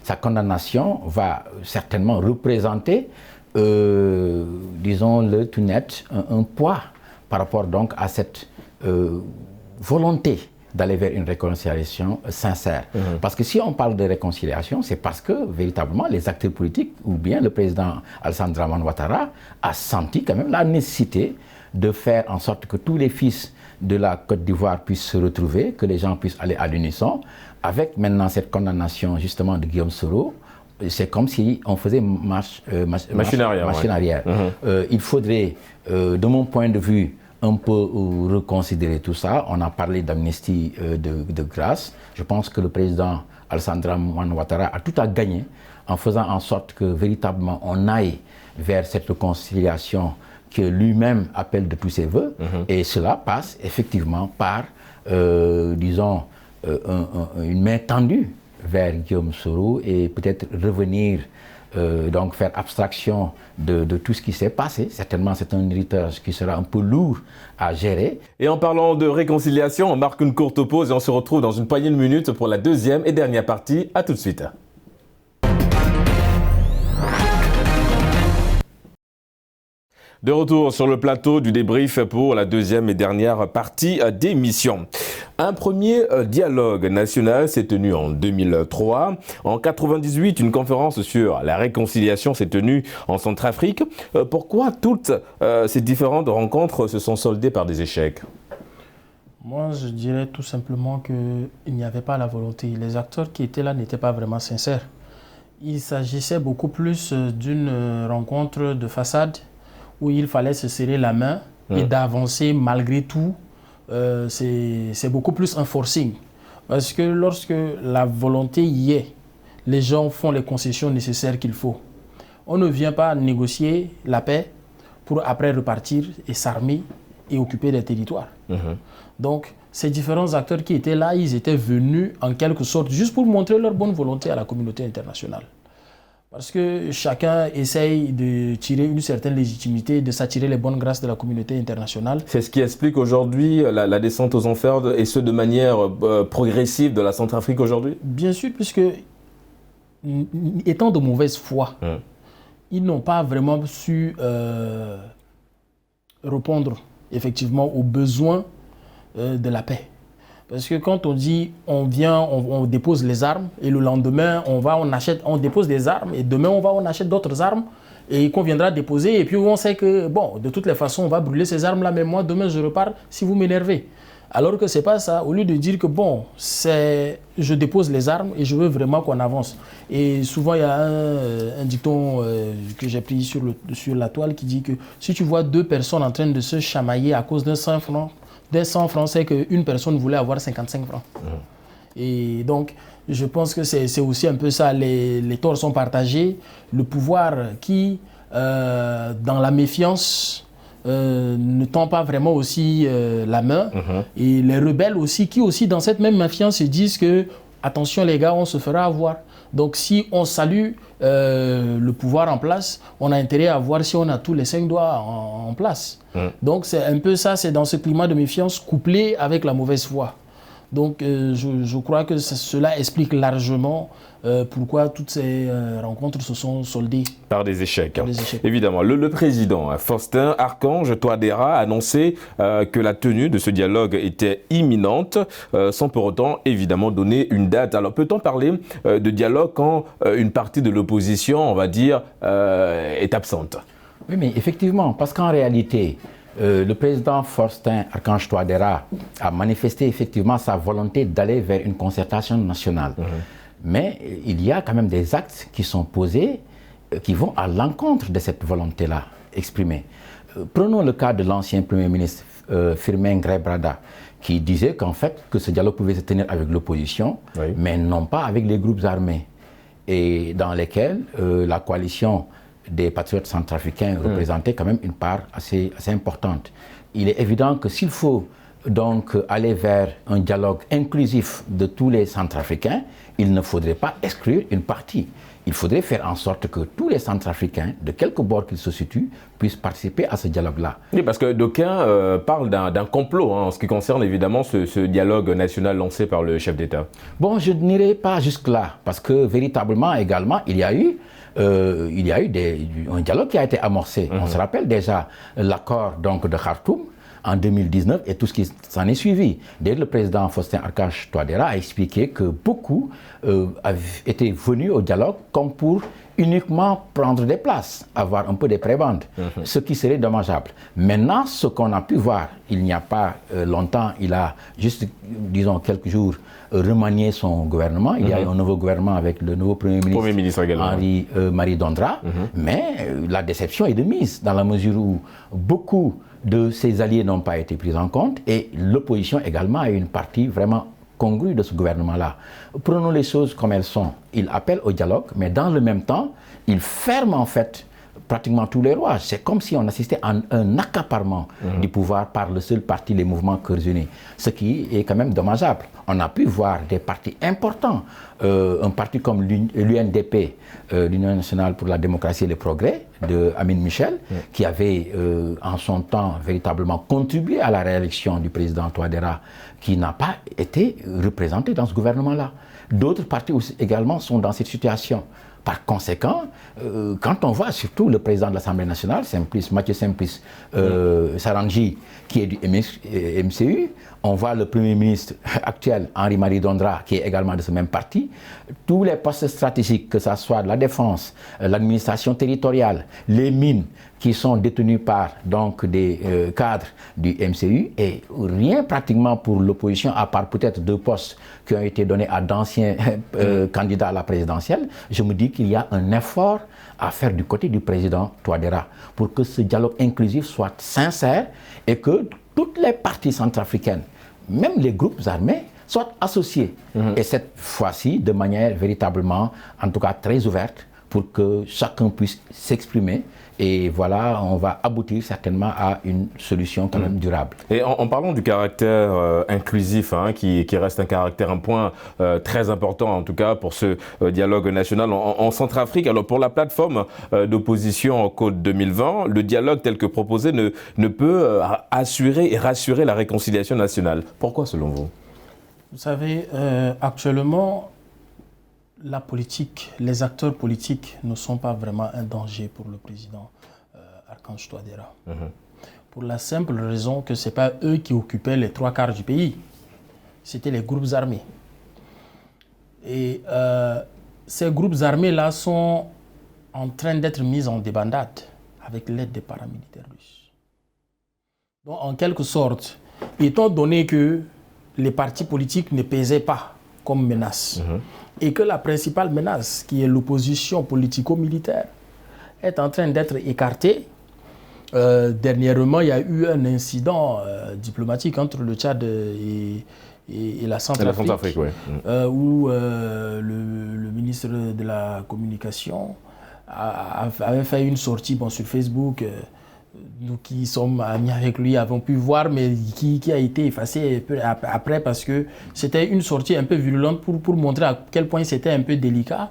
sa condamnation va certainement représenter, disons-le tout net, un poids par rapport donc à cette volonté d'aller vers une réconciliation sincère. Parce que si on parle de réconciliation, c'est parce que véritablement les acteurs politiques ou bien le président Alassane Dramane Ouattara a senti quand même la nécessité de faire en sorte que tous les fils de la Côte d'Ivoire puissent se retrouver, que les gens puissent aller à l'unisson. Avec maintenant cette condamnation justement de Guillaume Soro, c'est comme si on faisait machine arrière. Il faudrait, de mon point de vue, un peu reconsidérer tout ça. On a parlé d'amnistie de grâce. Je pense que le président Alassane Dramane Ouattara a tout à gagner en faisant en sorte que véritablement on aille vers cette réconciliation que lui-même appelle de tous ses voeux. Et cela passe effectivement par, disons, une main tendue vers Guillaume Soro et peut-être revenir, donc faire abstraction de tout ce qui s'est passé. Certainement, c'est un héritage qui sera un peu lourd à gérer. Et en parlant de réconciliation, on marque une courte pause et on se retrouve dans une poignée de minutes pour la deuxième et dernière partie. À tout de suite. De retour sur le plateau du débrief pour la deuxième et dernière partie d'émission. Un premier dialogue national s'est tenu en 2003. En 1998, une conférence sur la réconciliation s'est tenue en Centrafrique. Pourquoi toutes ces différentes rencontres se sont soldées par des échecs? Moi, je dirais tout simplement qu'il n'y avait pas la volonté. Les acteurs qui étaient là n'étaient pas vraiment sincères. Il s'agissait beaucoup plus d'une rencontre de façade où il fallait se serrer la main et d'avancer malgré tout. C'est beaucoup plus un forcing. Parce que lorsque la volonté y est, les gens font les concessions nécessaires qu'il faut. On ne vient pas négocier la paix pour après repartir et s'armer et occuper des territoires. Donc, ces différents acteurs qui étaient là, ils étaient venus en quelque sorte juste pour montrer leur bonne volonté à la communauté internationale. Parce que chacun essaye de tirer une certaine légitimité, de s'attirer les bonnes grâces de la communauté internationale. C'est ce qui explique aujourd'hui la descente aux enfers et ce de manière progressive de la Centrafrique aujourd'hui? Bien sûr, puisque étant de mauvaise foi, ils n'ont pas vraiment su répondre effectivement aux besoins de la paix. Parce que quand on dit on vient, on dépose les armes et le lendemain on dépose des armes et demain on achète d'autres armes et qu'on viendra déposer et puis on sait que bon, de toutes les façons on va brûler ces armes là, mais moi demain je repars si vous m'énervez. Alors que c'est pas ça. Au lieu de dire que bon, je dépose les armes et je veux vraiment qu'on avance. Et souvent il y a un dicton que j'ai pris sur la toile qui dit que si tu vois deux personnes en train de se chamailler à cause d'un 100 francs, c'est qu'une personne voulait avoir 55 francs. Et donc, je pense que c'est aussi un peu ça. Les torts sont partagés. Le pouvoir qui, dans la méfiance, ne tend pas vraiment aussi la main. Et les rebelles aussi, qui aussi, dans cette même méfiance, se disent que, attention les gars, on se fera avoir. Donc, si on salue le pouvoir en place, on a intérêt à voir si on a tous les 5 doigts en place. Donc, c'est un peu ça, c'est dans ce climat de méfiance couplé avec la mauvaise foi. Donc, je crois que cela explique largement pourquoi toutes ces rencontres se sont soldées par des échecs. Évidemment, le président Faustin Archange Touadéra a annoncé que la tenue de ce dialogue était imminente, sans pour autant évidemment donner une date. Alors peut-on parler de dialogue quand une partie de l'opposition, on va dire, est absente? Oui, mais effectivement, parce qu'en réalité, le président Faustin Archange Touadéra a manifesté effectivement sa volonté d'aller vers une concertation nationale. Mais il y a quand même des actes qui sont posés qui vont à l'encontre de cette volonté-là exprimée. Prenons le cas de l'ancien Premier ministre Firmin Grey-Brada, qui disait qu'en fait, que ce dialogue pouvait se tenir avec l'opposition, mais non pas avec les groupes armés, et dans lesquels la coalition des patriotes centrafricains représentait quand même une part assez importante. Il est évident que s'il faut donc aller vers un dialogue inclusif de tous les Centrafricains, il ne faudrait pas exclure une partie. Il faudrait faire en sorte que tous les Centrafricains, de quelque bord qu'ils se situent, puissent participer à ce dialogue-là. Oui, parce que d'aucuns parlent d'un complot en ce qui concerne évidemment ce dialogue national lancé par le chef d'État. Bon, je n'irai pas jusque-là, parce que véritablement également, il y a eu un dialogue qui a été amorcé. On se rappelle déjà l'accord donc de Khartoum en 2019 et tout ce qui s'en est suivi. D'ailleurs, le président Faustin Archange Touadéra a expliqué que beaucoup étaient venus au dialogue comme pour uniquement prendre des places, avoir un peu des prébendes, ce qui serait dommageable. Maintenant, ce qu'on a pu voir, il n'y a pas longtemps, il a juste, disons, quelques jours, remanié son gouvernement. Il y a eu un nouveau gouvernement avec le nouveau Premier ministre Henri-Marie Dondra. Mais la déception est de mise, dans la mesure où beaucoup de ses alliés n'ont pas été pris en compte et l'opposition également a une partie vraiment congrue de ce gouvernement-là. Prenons les choses comme elles sont. Il appelle au dialogue, mais dans le même temps, il ferme en fait pratiquement tous les rouages. C'est comme si on assistait à un accaparement du pouvoir par le seul parti, les mouvements Cœurs Unis, ce qui est quand même dommageable. On a pu voir des partis importants, un parti comme l'UNDP, l'Union nationale pour la démocratie et le progrès, de Amin Michel, qui avait en son temps véritablement contribué à la réélection du président Touadéra, qui n'a pas été représenté dans ce gouvernement-là. D'autres partis aussi également sont dans cette situation. Par conséquent, quand on voit surtout le président de l'Assemblée nationale, Mathieu Simplice Sarangi, qui est du MCU, on voit le Premier ministre actuel, Henri-Marie Dondra, qui est également de ce même parti, tous les postes stratégiques, que ce soit la défense, l'administration territoriale, les mines, qui sont détenus par donc, des cadres du MCU, et rien pratiquement pour l'opposition, à part peut-être 2 postes qui ont été donnés à d'anciens candidats à la présidentielle. Je me dis qu'il y a un effort à faire du côté du président Touadéra pour que ce dialogue inclusif soit sincère et que toutes les parties centrafricaines, même les groupes armés, soient associés. Et cette fois-ci, de manière véritablement, en tout cas très ouverte, pour que chacun puisse s'exprimer. Et voilà, on va aboutir certainement à une solution quand même durable. Et en parlant du caractère inclusif, qui reste un point très important en tout cas pour ce dialogue national en Centrafrique. Alors pour la plateforme d'opposition en Côte 2020, le dialogue tel que proposé ne peut assurer et rassurer la réconciliation nationale. Pourquoi selon vous? Vous savez, actuellement, la politique, les acteurs politiques ne sont pas vraiment un danger pour le président Archange Touadéra. Pour la simple raison que ce n'est pas eux qui occupaient les 3/4 du pays. C'était les groupes armés. Et ces groupes armés-là sont en train d'être mis en débandade avec l'aide des paramilitaires russes. Donc en quelque sorte, étant donné que les partis politiques ne pesaient pas comme menace, et que la principale menace, qui est l'opposition politico-militaire, est en train d'être écartée. Dernièrement, il y a eu un incident diplomatique entre le Tchad et la Centrafrique, où le ministre de la Communication avait fait une sortie sur Facebook. Nous qui sommes amis avec lui avons pu voir, mais qui a été effacé après parce que c'était une sortie un peu virulente pour montrer à quel point c'était un peu délicat.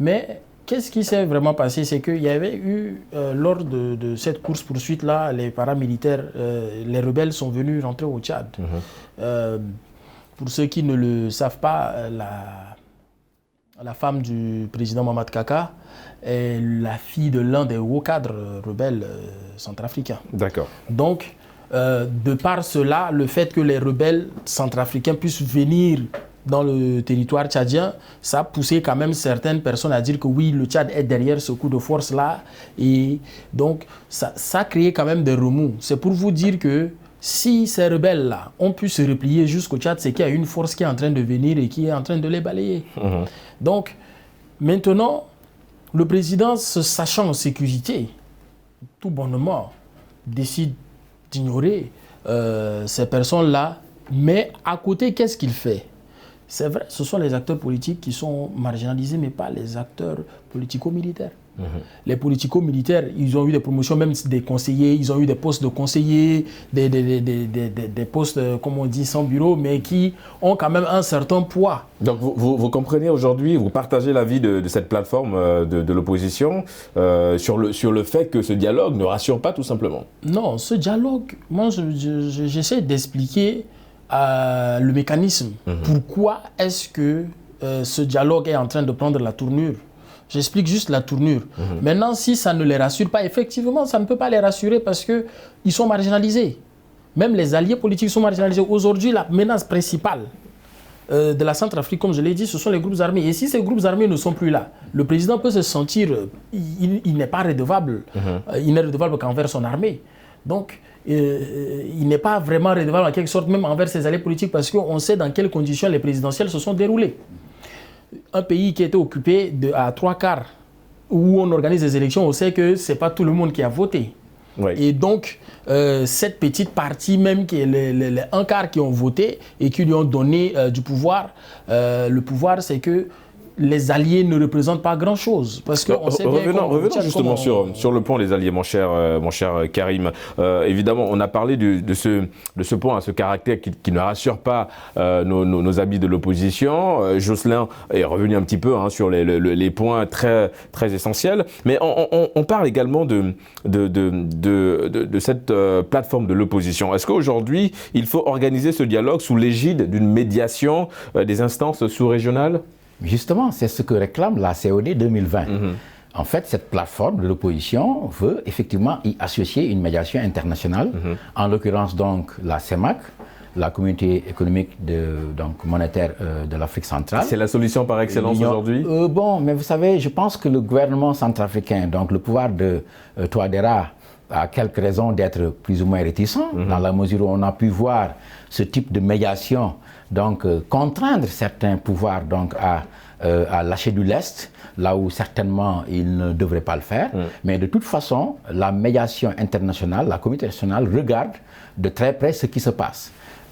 Mais qu'est-ce qui s'est vraiment passé? C'est qu'il y avait eu, lors de cette course-poursuite-là, les paramilitaires, les rebelles sont venus rentrer au Tchad. Pour ceux qui ne le savent pas, la femme du président Mamad Kaka est la fille de l'un des hauts cadres rebelles centrafricains. D'accord. Donc, de par cela, le fait que les rebelles centrafricains puissent venir dans le territoire tchadien, ça a poussé quand même certaines personnes à dire que oui, le Tchad est derrière ce coup de force-là. Et donc, ça a créé quand même des remous. C'est pour vous dire que si ces rebelles-là ont pu se replier jusqu'au Tchad, c'est qu'il y a une force qui est en train de venir et qui est en train de les balayer. Donc, maintenant, le président, se sachant en sécurité, tout bonnement, décide d'ignorer ces personnes-là. Mais à côté, qu'est-ce qu'il fait? C'est vrai, ce sont les acteurs politiques qui sont marginalisés, mais pas les acteurs politico-militaires. Les politico-militaires, ils ont eu des promotions, même des conseillers, ils ont eu des postes de conseillers, des postes, comme on dit, sans bureau, mais qui ont quand même un certain poids. Donc vous comprenez aujourd'hui, vous partagez l'avis de cette plateforme de l'opposition sur le fait que ce dialogue ne rassure pas tout simplement? Non, ce dialogue, moi j'essaie d'expliquer le mécanisme. Pourquoi est-ce que ce dialogue est en train de prendre la tournure? J'explique juste la tournure. Maintenant, si ça ne les rassure pas, effectivement, ça ne peut pas les rassurer parce qu'ils sont marginalisés. Même les alliés politiques sont marginalisés. Aujourd'hui, la menace principale de la Centrafrique, comme je l'ai dit, ce sont les groupes armés. Et si ces groupes armés ne sont plus là, le président peut se sentir... il n'est pas redevable. Il n'est redevable qu'envers son armée. Donc, il n'est pas vraiment redevable en quelque sorte, même envers ses alliés politiques, parce qu'on sait dans quelles conditions les présidentielles se sont déroulées. Un pays qui était occupé à 3/4, où on organise des élections, on sait que ce n'est pas tout le monde qui a voté. Oui. Et donc, cette petite partie, même qui est les 1/4 qui ont voté et qui lui ont donné du pouvoir, le pouvoir, c'est que les alliés ne représentent pas grand-chose. Parce qu'on sait bien revenons justement sur le point des alliés, mon cher Karim. Évidemment, on a parlé de ce point, ce caractère qui ne rassure pas nos amis de l'opposition. Jocelyn est revenu un petit peu sur les points très, très essentiels. Mais on parle également de cette plateforme de l'opposition. Est-ce qu'aujourd'hui, il faut organiser ce dialogue sous l'égide d'une médiation des instances sous-régionales ? Justement, c'est ce que réclame la COD 2020. En fait, cette plateforme de l'opposition veut effectivement y associer une médiation internationale, en l'occurrence donc la CEMAC, la communauté économique monétaire de l'Afrique centrale. C'est la solution par excellence aujourd'hui? Bon, mais vous savez, je pense que le gouvernement centrafricain, donc le pouvoir de Touadéra, a quelques raisons d'être plus ou moins réticent, dans la mesure où on a pu voir ce type de médiation contraindre certains pouvoirs à lâcher du lest, là où certainement ils ne devraient pas le faire. Mais de toute façon, la médiation internationale, la communauté internationale regarde de très près ce qui se passe.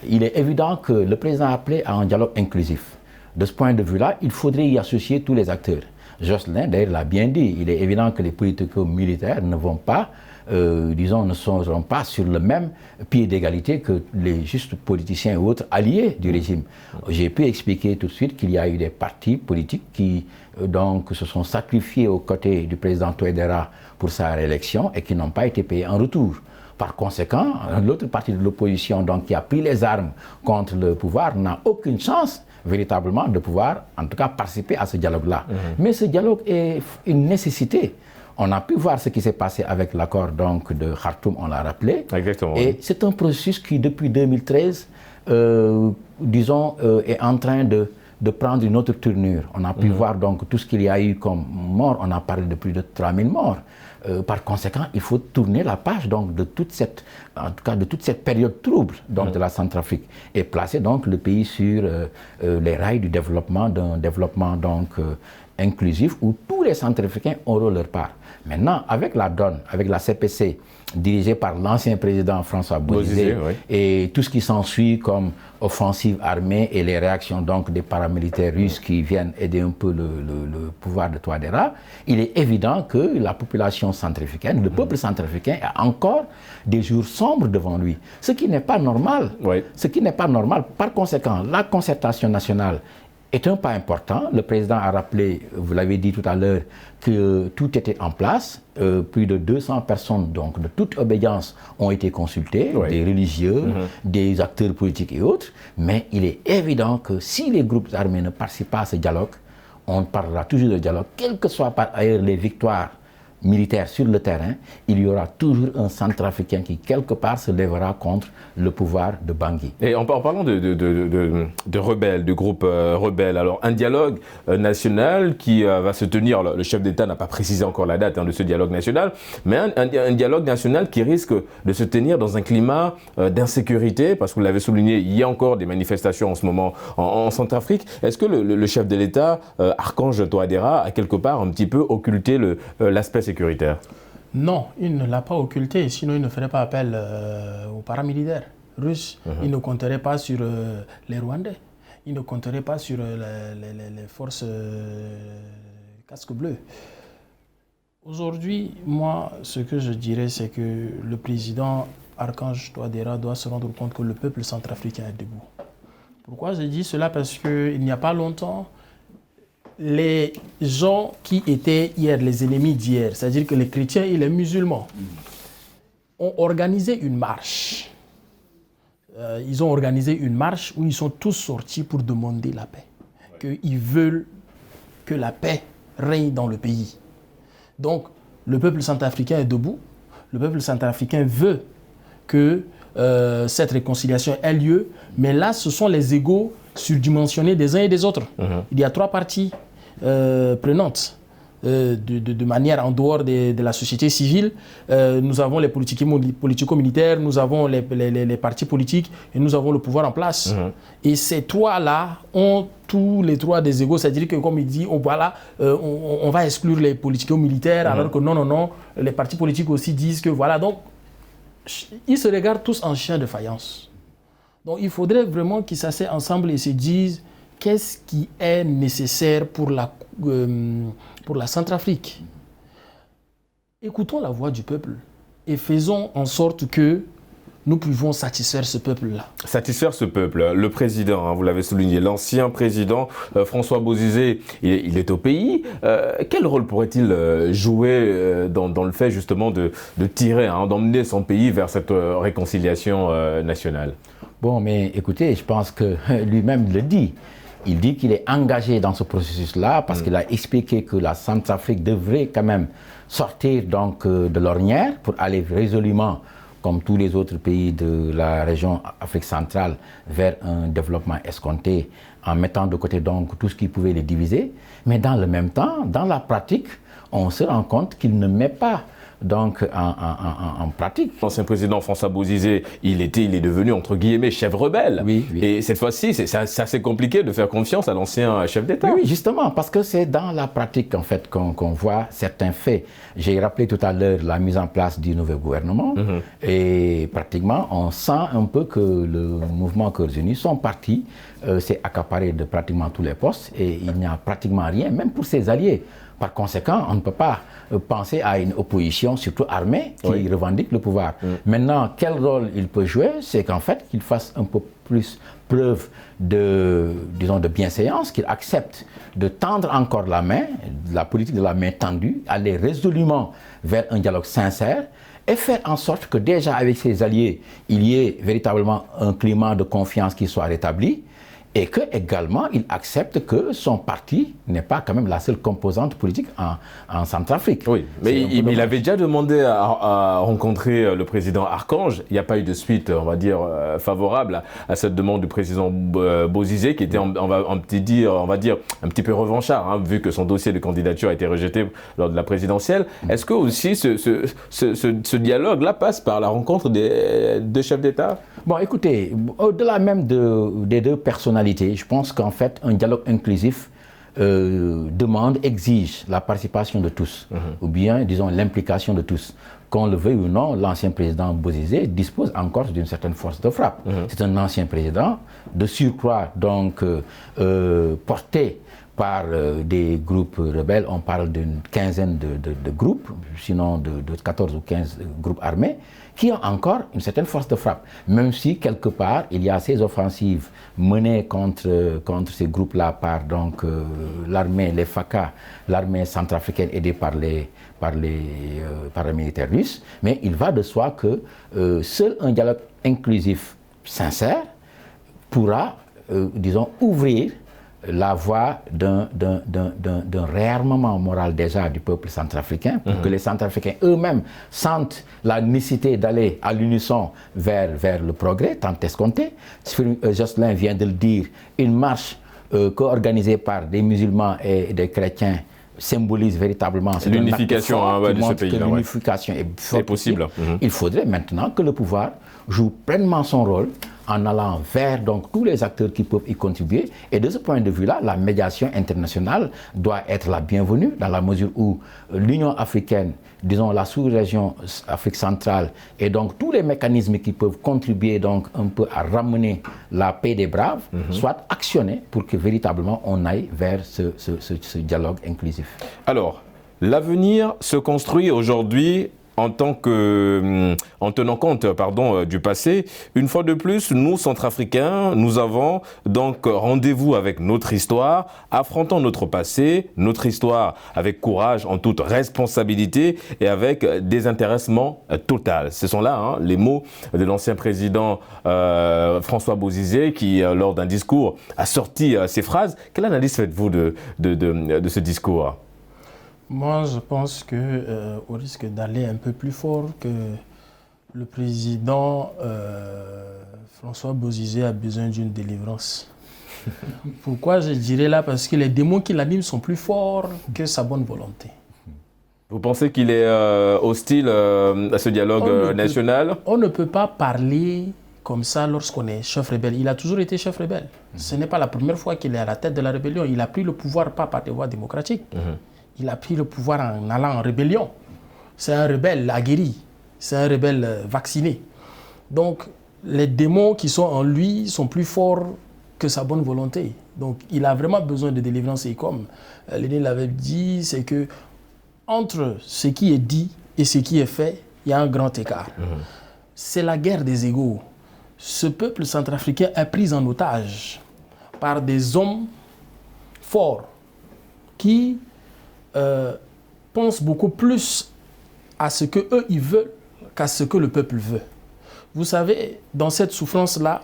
Il est évident que le président a appelé à un dialogue inclusif. De ce point de vue-là, il faudrait y associer tous les acteurs. Jocelyn, d'ailleurs, l'a bien dit. Il est évident que les politico-militaires ne vont pas ne seront pas sur le même pied d'égalité que les justes politiciens ou autres alliés du régime. J'ai pu expliquer tout de suite qu'il y a eu des partis politiques qui se sont sacrifiés aux côtés du président Touadéra pour sa réélection et qui n'ont pas été payés en retour. Par conséquent, l'autre partie de l'opposition qui a pris les armes contre le pouvoir n'a aucune chance véritablement de pouvoir, en tout cas, participer à ce dialogue-là. Mais ce dialogue est une nécessité. On a pu voir ce qui s'est passé avec l'accord de Khartoum, on l'a rappelé. Exactement. Et c'est un processus qui, depuis 2013, est en train de prendre une autre tournure. On a pu voir tout ce qu'il y a eu comme mort. On a parlé de plus de 3000 morts. Par conséquent, il faut tourner la page de toute cette période trouble de la Centrafrique et placer le pays sur les rails du développement, d'un développement inclusif où tous les Centrafricains auront leur part. Maintenant, avec la donne, avec la CPC, dirigée par l'ancien président François Bozizé, et tout ce qui s'ensuit comme offensive armée et les réactions des paramilitaires russes qui viennent aider un peu le pouvoir de Touadéra, il est évident que la population centrafricaine, le peuple centrafricain a encore des jours sombres devant lui. Ce qui n'est pas normal. Ce qui n'est pas normal. Par conséquent, la concertation nationale est un pas important. Le président a rappelé, vous l'avez dit tout à l'heure, que tout était en place. Plus de 200 personnes de toute obédience ont été consultées, des religieux, des acteurs politiques et autres. Mais il est évident que si les groupes armés ne participent pas à ce dialogue, on parlera toujours de dialogue, quelles que soient par ailleurs les victoires militaire sur le terrain, il y aura toujours un Centrafricain qui, quelque part, se lèvera contre le pouvoir de Bangui. Et en parlant de rebelles, du groupe rebelle, alors un dialogue national qui va se tenir, le chef d'État n'a pas précisé encore la date de ce dialogue national, mais un dialogue national qui risque de se tenir dans un climat d'insécurité, parce que vous l'avez souligné, il y a encore des manifestations en ce moment en Centrafrique. Est-ce que le chef de l'État, Archange Touadéra, a quelque part un petit peu occulté l'aspect sécuritaire? Non, il ne l'a pas occulté, sinon il ne ferait pas appel aux paramilitaires russes. Il ne compterait pas sur les Rwandais. Il ne compterait pas sur les forces casques bleus. Aujourd'hui, moi, ce que je dirais, c'est que le président Archange Touadéra doit se rendre compte que le peuple centrafricain est debout. Pourquoi je dis cela? Parce qu'il n'y a pas longtemps, les gens qui étaient hier les ennemis d'hier, c'est-à-dire que les chrétiens et les musulmans, ont organisé une marche. Ils ont organisé une marche où ils sont tous sortis pour demander la paix. Qu'ils veulent que la paix règne dans le pays. Donc, le peuple centrafricain est debout. Le peuple centrafricain veut que cette réconciliation ait lieu. Mais là, ce sont les égos surdimensionnés des uns et des autres. Il y a trois parties prenantes de manière en dehors de la société civile. Nous avons les politico-militaires, nous avons les partis politiques et nous avons le pouvoir en place. Et ces trois-là ont tous les trois des égos, c'est-à-dire que comme il dit, on va exclure les politico-militaires, alors que non, les partis politiques aussi disent que voilà. Donc, ils se regardent tous en chien de faïence. Donc, il faudrait vraiment qu'ils s'asseyent ensemble et se disent qu'est-ce qui est nécessaire pour la Centrafrique. Écoutons la voix du peuple et faisons en sorte que nous pouvons satisfaire ce peuple-là. Satisfaire ce peuple. Le président, vous l'avez souligné, l'ancien président François Bozizé, il est au pays. Quel rôle pourrait-il jouer dans le fait justement de tirer, d'emmener son pays vers cette réconciliation nationale? Bon, mais écoutez, je pense que lui-même le dit. Il dit qu'il est engagé dans ce processus-là parce qu'il a expliqué que la Centrafrique devrait quand même sortir donc de l'ornière pour aller résolument, comme tous les autres pays de la région Afrique centrale, vers un développement escompté en mettant de côté donc tout ce qui pouvait les diviser. Mais dans le même temps, dans la pratique, on se rend compte qu'il ne met pas donc en pratique. L'ancien président François Bozizé, il est devenu entre guillemets chef rebelle. Oui. Et cette fois-ci, c'est assez compliqué de faire confiance à l'ancien chef d'État. Oui, justement, parce que c'est dans la pratique en fait qu'on voit certains faits. J'ai rappelé tout à l'heure la mise en place du nouveau gouvernement et pratiquement on sent un peu que le mouvement Cœurs Unis, son parti, s'est accaparé de pratiquement tous les postes et il n'y a pratiquement rien, même pour ses alliés. Par conséquent, on ne peut pas penser à une opposition, surtout armée, qui revendique le pouvoir. Maintenant, quel rôle il peut jouer? C'est qu'en fait, qu'il fasse un peu plus preuve de bienséance, qu'il accepte de tendre encore la main, la politique de la main tendue, aller résolument vers un dialogue sincère et faire en sorte que déjà avec ses alliés, il y ait véritablement un climat de confiance qui soit rétabli. Et que également il accepte que son parti n'est pas quand même la seule composante politique en Centrafrique. Oui, mais il avait déjà demandé à rencontrer le président Archange. Il n'y a pas eu de suite, on va dire, favorable à cette demande du président Bozizé, qui était, on va dire, un petit peu revanchard, vu que son dossier de candidature a été rejeté lors de la présidentielle. Est-ce que aussi ce dialogue-là passe par la rencontre des deux chefs d'État? Bon, écoutez, au-delà même des deux personnalités, je pense qu'en fait, un dialogue inclusif exige la participation de tous, ou bien, disons, l'implication de tous. Qu'on le veuille ou non, l'ancien président Bozizé dispose encore d'une certaine force de frappe. C'est un ancien président, de surcroît, donc, porté par des groupes rebelles. On parle d'une quinzaine de groupes, sinon de 14 ou 15 groupes armés, qui ont encore une certaine force de frappe. Même si, quelque part, il y a ces offensives menées contre ces groupes-là par donc, l'armée, les FACA, l'armée centrafricaine aidée par les militaires russes. Mais il va de soi que seul un dialogue inclusif sincère pourra, disons, ouvrir la voie d'un réarmement moral déjà du peuple centrafricain, pour que les Centrafricains eux-mêmes sentent la nécessité d'aller à l'unisson vers le progrès, tant escompté. Jocelyn vient de le dire, une marche co-organisée par des musulmans et des chrétiens symbolise véritablement l'unification de ce pays. L'unification est possible. Il faudrait maintenant que le pouvoir joue pleinement son rôle en allant vers donc tous les acteurs qui peuvent y contribuer. Et de ce point de vue-là, la médiation internationale doit être la bienvenue dans la mesure où l'Union africaine, disons la sous-région Afrique centrale, et donc tous les mécanismes qui peuvent contribuer donc un peu à ramener la paix des braves, soient actionnés pour que véritablement on aille vers ce dialogue inclusif. Alors, l'avenir se construit aujourd'hui en tenant compte du passé. Une fois de plus, nous, Centrafricains, nous avons donc rendez-vous avec notre histoire, affrontons notre passé, notre histoire avec courage, en toute responsabilité et avec désintéressement total. Ce sont là les mots de l'ancien président François Bozizé qui, lors d'un discours, a sorti ces phrases. Quelle analyse faites-vous de ce discours ? Moi, je pense qu'au risque d'aller un peu plus fort, que le président François Bozizé a besoin d'une délivrance. Pourquoi je dirais là? Parce que les démons qui l'animent sont plus forts que sa bonne volonté. Vous pensez qu'il est hostile à ce dialogue national? On ne peut pas parler comme ça lorsqu'on est chef rebelle. Il a toujours été chef rebelle. Ce n'est pas la première fois qu'il est à la tête de la rébellion. Il a pris le pouvoir pas par des voies démocratiques. Il a pris le pouvoir en allant en rébellion. C'est un rebelle aguerri, c'est un rebelle vacciné. Donc, les démons qui sont en lui sont plus forts que sa bonne volonté. Donc, il a vraiment besoin de délivrance. Et comme Lénine l'avait dit, c'est que entre ce qui est dit et ce qui est fait, il y a un grand écart. C'est la guerre des égaux. Ce peuple centrafricain est pris en otage par des hommes forts qui pensent beaucoup plus à ce qu'eux ils veulent qu'à ce que le peuple veut. Vous savez, dans cette souffrance-là,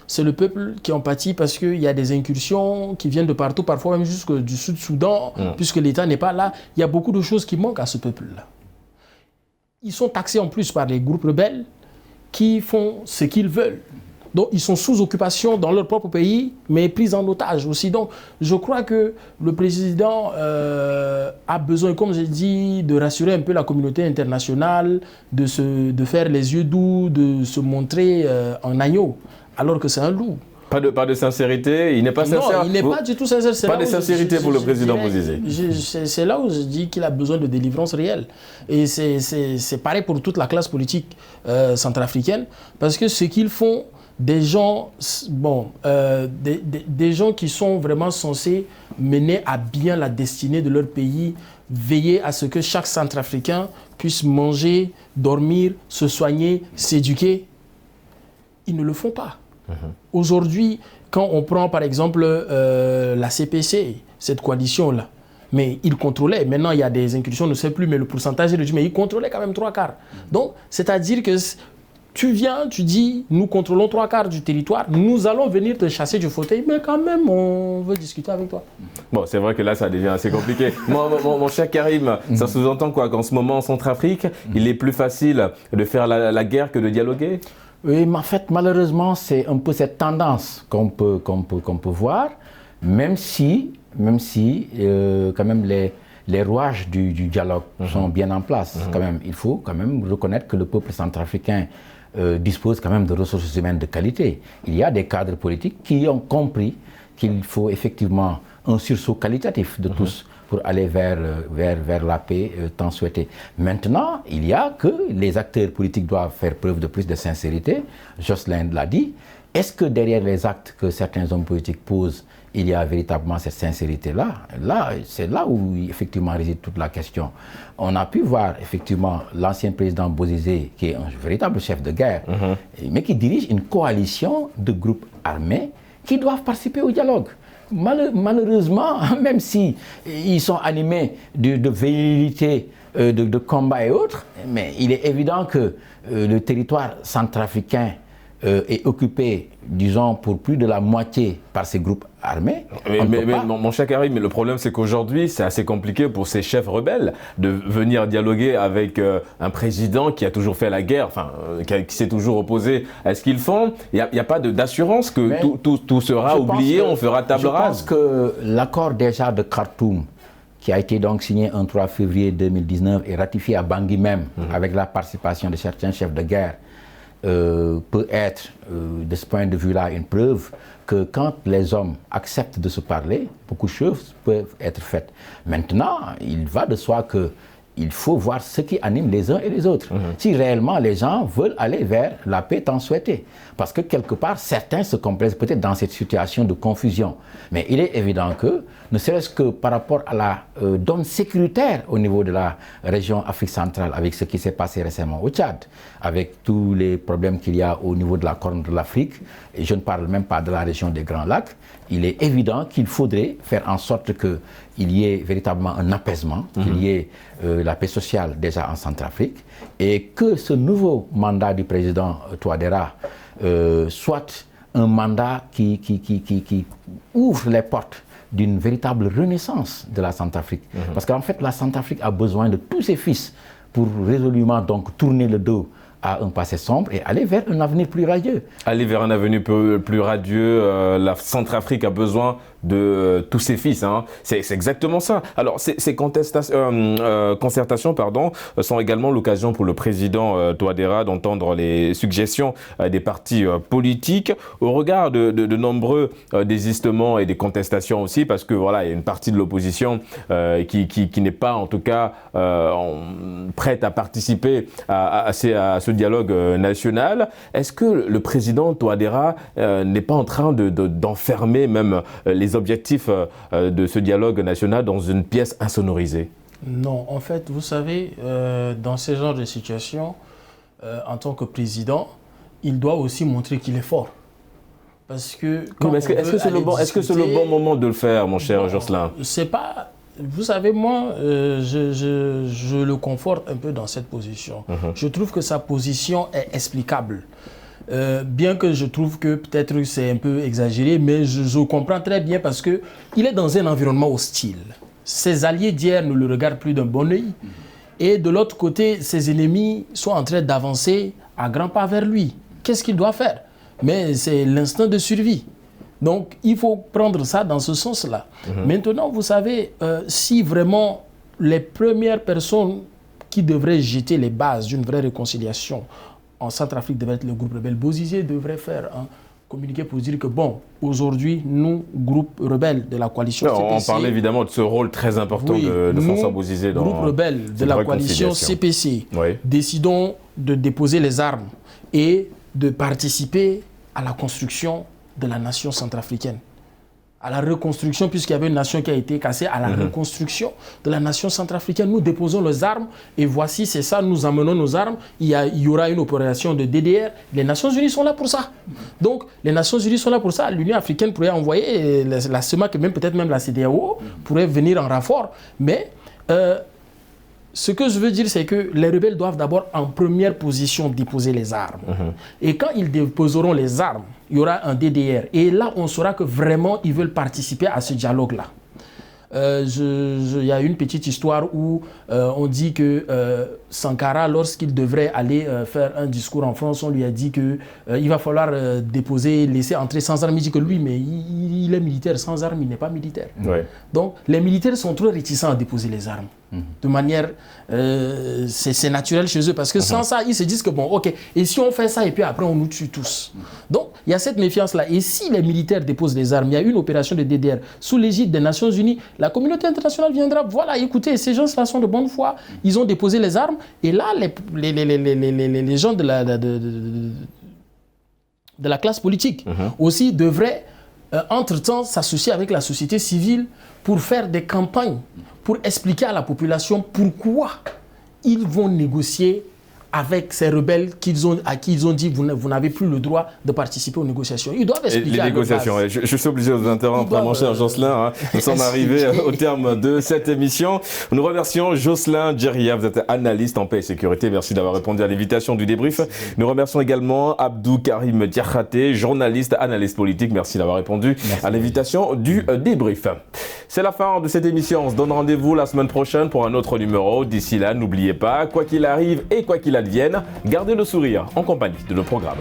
c'est le peuple qui en pâtit parce qu'il y a des incursions qui viennent de partout, parfois même jusque du Sud-Soudan, puisque l'État n'est pas là. Il y a beaucoup de choses qui manquent à ce peuple-là. Ils sont taxés en plus par les groupes rebelles qui font ce qu'ils veulent. Donc, ils sont sous occupation dans leur propre pays, mais pris en otage aussi. Donc, je crois que le président a besoin, comme j'ai dit, de rassurer un peu la communauté internationale, de faire les yeux doux, de se montrer en agneau, alors que c'est un loup. Pas de sincérité, il n'est pas sincère. Non, il n'est pas du tout sincère. Pas de sincérité pour le président Bozizé. C'est là où je dis qu'il a besoin de délivrance réelle. Et c'est pareil pour toute la classe politique centrafricaine, parce que ce qu'ils font, des gens qui sont vraiment censés mener à bien la destinée de leur pays, veiller à ce que chaque Centrafricain puisse manger, dormir, se soigner, s'éduquer, ils ne le font pas. Aujourd'hui, quand on prend par exemple la CPC, cette coalition-là, mais ils contrôlaient, maintenant il y a des incursions, on ne sait plus, mais le pourcentage est réduit, mais ils contrôlaient quand même 3/4. Donc, c'est-à-dire que tu viens, tu dis, nous contrôlons 3/4 du territoire, nous allons venir te chasser du fauteuil, mais quand même, on veut discuter avec toi. Bon, c'est vrai que là, ça devient assez compliqué. Mon cher Karim, ça sous-entend quoi? Qu'en ce moment, en Centrafrique, il est plus facile de faire la guerre que de dialoguer? Oui, mais en fait, malheureusement, c'est un peu cette tendance qu'on peut voir, même si quand même les rouages du dialogue sont bien en place. Quand même, il faut quand même reconnaître que le peuple centrafricain dispose quand même de ressources humaines de qualité. Il y a des cadres politiques qui ont compris qu'il faut effectivement un sursaut qualitatif de tous pour aller vers la paix tant souhaitée. Maintenant, il y a que les acteurs politiques doivent faire preuve de plus de sincérité. Jocelyn l'a dit. Est-ce que derrière les actes que certains hommes politiques posent, il y a véritablement cette sincérité-là? C'est là où effectivement réside toute la question. On a pu voir effectivement l'ancien président Bozizé, qui est un véritable chef de guerre, mais qui dirige une coalition de groupes armés qui doivent participer au dialogue. Malheureusement, même si ils sont animés de velléité, de combat et autres, mais il est évident que le territoire centrafricain est occupé, disons, pour plus de la moitié par ces groupes armés. Mais mon cher Karim, mais le problème c'est qu'aujourd'hui c'est assez compliqué pour ces chefs rebelles de venir dialoguer avec un président qui a toujours fait la guerre, enfin qui s'est toujours opposé à ce qu'ils font. Il n'y a pas d'assurance que tout sera oublié, on fera table rase. Je pense que l'accord déjà de Khartoum, qui a été donc signé un 3 février 2019 et ratifié à Bangui même, avec la participation de certains chefs de guerre, peut être, de ce point de vue-là, une preuve que quand les hommes acceptent de se parler, beaucoup de choses peuvent être faites. Maintenant, il va de soi qu'il faut voir ce qui anime les uns et les autres. Si réellement les gens veulent aller vers la paix tant souhaitée. Parce que quelque part, certains se complaisent peut-être dans cette situation de confusion. Mais il est évident que, ne serait-ce que par rapport à la donne sécuritaire au niveau de la région Afrique centrale, avec ce qui s'est passé récemment au Tchad, avec tous les problèmes qu'il y a au niveau de la Corne de l'Afrique, et je ne parle même pas de la région des Grands Lacs, il est évident qu'il faudrait faire en sorte qu'il y ait véritablement un apaisement, qu'il y ait la paix sociale déjà en Centrafrique, et que ce nouveau mandat du président Touadéra soit un mandat qui ouvre les portes d'une véritable renaissance de la Centrafrique. Parce qu'en fait, la Centrafrique a besoin de tous ses fils pour résolument donc tourner le dos à un passé sombre et aller vers un avenir plus radieux. Aller vers un avenir plus radieux, la Centrafrique a besoin de tous ses fils. Hein. C'est exactement ça. Alors, ces concertations sont également l'occasion pour le président Touadéra d'entendre les suggestions des partis politiques au regard de nombreux désistements et des contestations aussi, parce que voilà, il y a une partie de l'opposition qui n'est pas en tout cas prête à participer à ce dialogue national. Est-ce que le président Touadéra n'est pas en train d'enfermer même les objectifs de ce dialogue national dans une pièce insonorisée? Non, en fait, vous savez, dans ce genre de situation, en tant que président, il doit aussi montrer qu'il est fort. Parce que est-ce que c'est le bon moment de le faire, mon cher Jocelyn? C'est pas... Vous savez, moi, je le conforte un peu dans cette position. Je trouve que sa position est explicable. Bien que je trouve que peut-être c'est un peu exagéré, mais je comprends très bien parce qu'il est dans un environnement hostile. Ses alliés d'hier ne le regardent plus d'un bon œil. Et de l'autre côté, ses ennemis sont en train d'avancer à grands pas vers lui. Qu'est-ce qu'il doit faire? Mais c'est l'instinct de survie. Donc, il faut prendre ça dans ce sens-là. Maintenant, vous savez, si vraiment les premières personnes qui devraient jeter les bases d'une vraie réconciliation en Centrafrique devrait être le groupe rebelle, Bozizé devrait faire un communiqué pour dire que bon, aujourd'hui, nous, groupe rebelle de la coalition CPC... On parle évidemment de ce rôle très important de François Bozizé dans groupe rebelle de la coalition CPC, décidons de déposer les armes et de participer à la construction de la nation centrafricaine. À la reconstruction, puisqu'il y avait une nation qui a été cassée, à la reconstruction de la nation centrafricaine. Nous déposons les armes et voici, c'est ça, nous amenons nos armes. Il y aura une opération de DDR. Les Nations Unies sont là pour ça. Donc, les Nations Unies sont là pour ça. L'Union africaine pourrait envoyer la CEMAC, peut-être même la CEDEAO, pourrait venir en renfort. Mais ce que je veux dire, c'est que les rebelles doivent d'abord, en première position, déposer les armes. Et quand ils déposeront les armes, il y aura un DDR. Et là, on saura que vraiment, ils veulent participer à ce dialogue-là. Il y a une petite histoire où on dit que Sankara, lorsqu'il devrait aller faire un discours en France, on lui a dit qu'il va falloir laisser entrer sans armes. Il dit que lui, mais il est militaire, sans armes, il n'est pas militaire. Donc, les militaires sont trop réticents à déposer les armes. De manière, c'est naturel chez eux, parce que sans ça, ils se disent que bon, ok, et si on fait ça, et puis après, on nous tue tous. Donc, il y a cette méfiance-là. Et si les militaires déposent les armes, il y a une opération de DDR sous l'égide des Nations Unies, la communauté internationale viendra, voilà, écoutez, ces gens-là sont de bonne foi, ils ont déposé les armes, et là, les gens de la classe politique aussi devraient, entre-temps, s'associer avec la société civile pour faire des campagnes, pour expliquer à la population pourquoi ils vont négocier avec ces rebelles à qui ils ont dit vous n'avez plus le droit de participer aux négociations. Ils doivent expliquer. Les négociations, je suis obligé de vous interrompre, mon cher Jocelyn. Hein. Nous sommes arrivés au terme de cette émission. Nous remercions Jocelyn Djeria, vous êtes analyste en paix et sécurité. Merci d'avoir répondu à l'invitation du débrief. Nous remercions également Abdou Karim Diakhaté, journaliste, analyste politique. Merci d'avoir répondu à l'invitation du débrief. C'est la fin de cette émission. On se donne rendez-vous la semaine prochaine pour un autre numéro. D'ici là, n'oubliez pas, quoi qu'il arrive et quoi qu'il advienne, gardez le sourire en compagnie de nos programmes.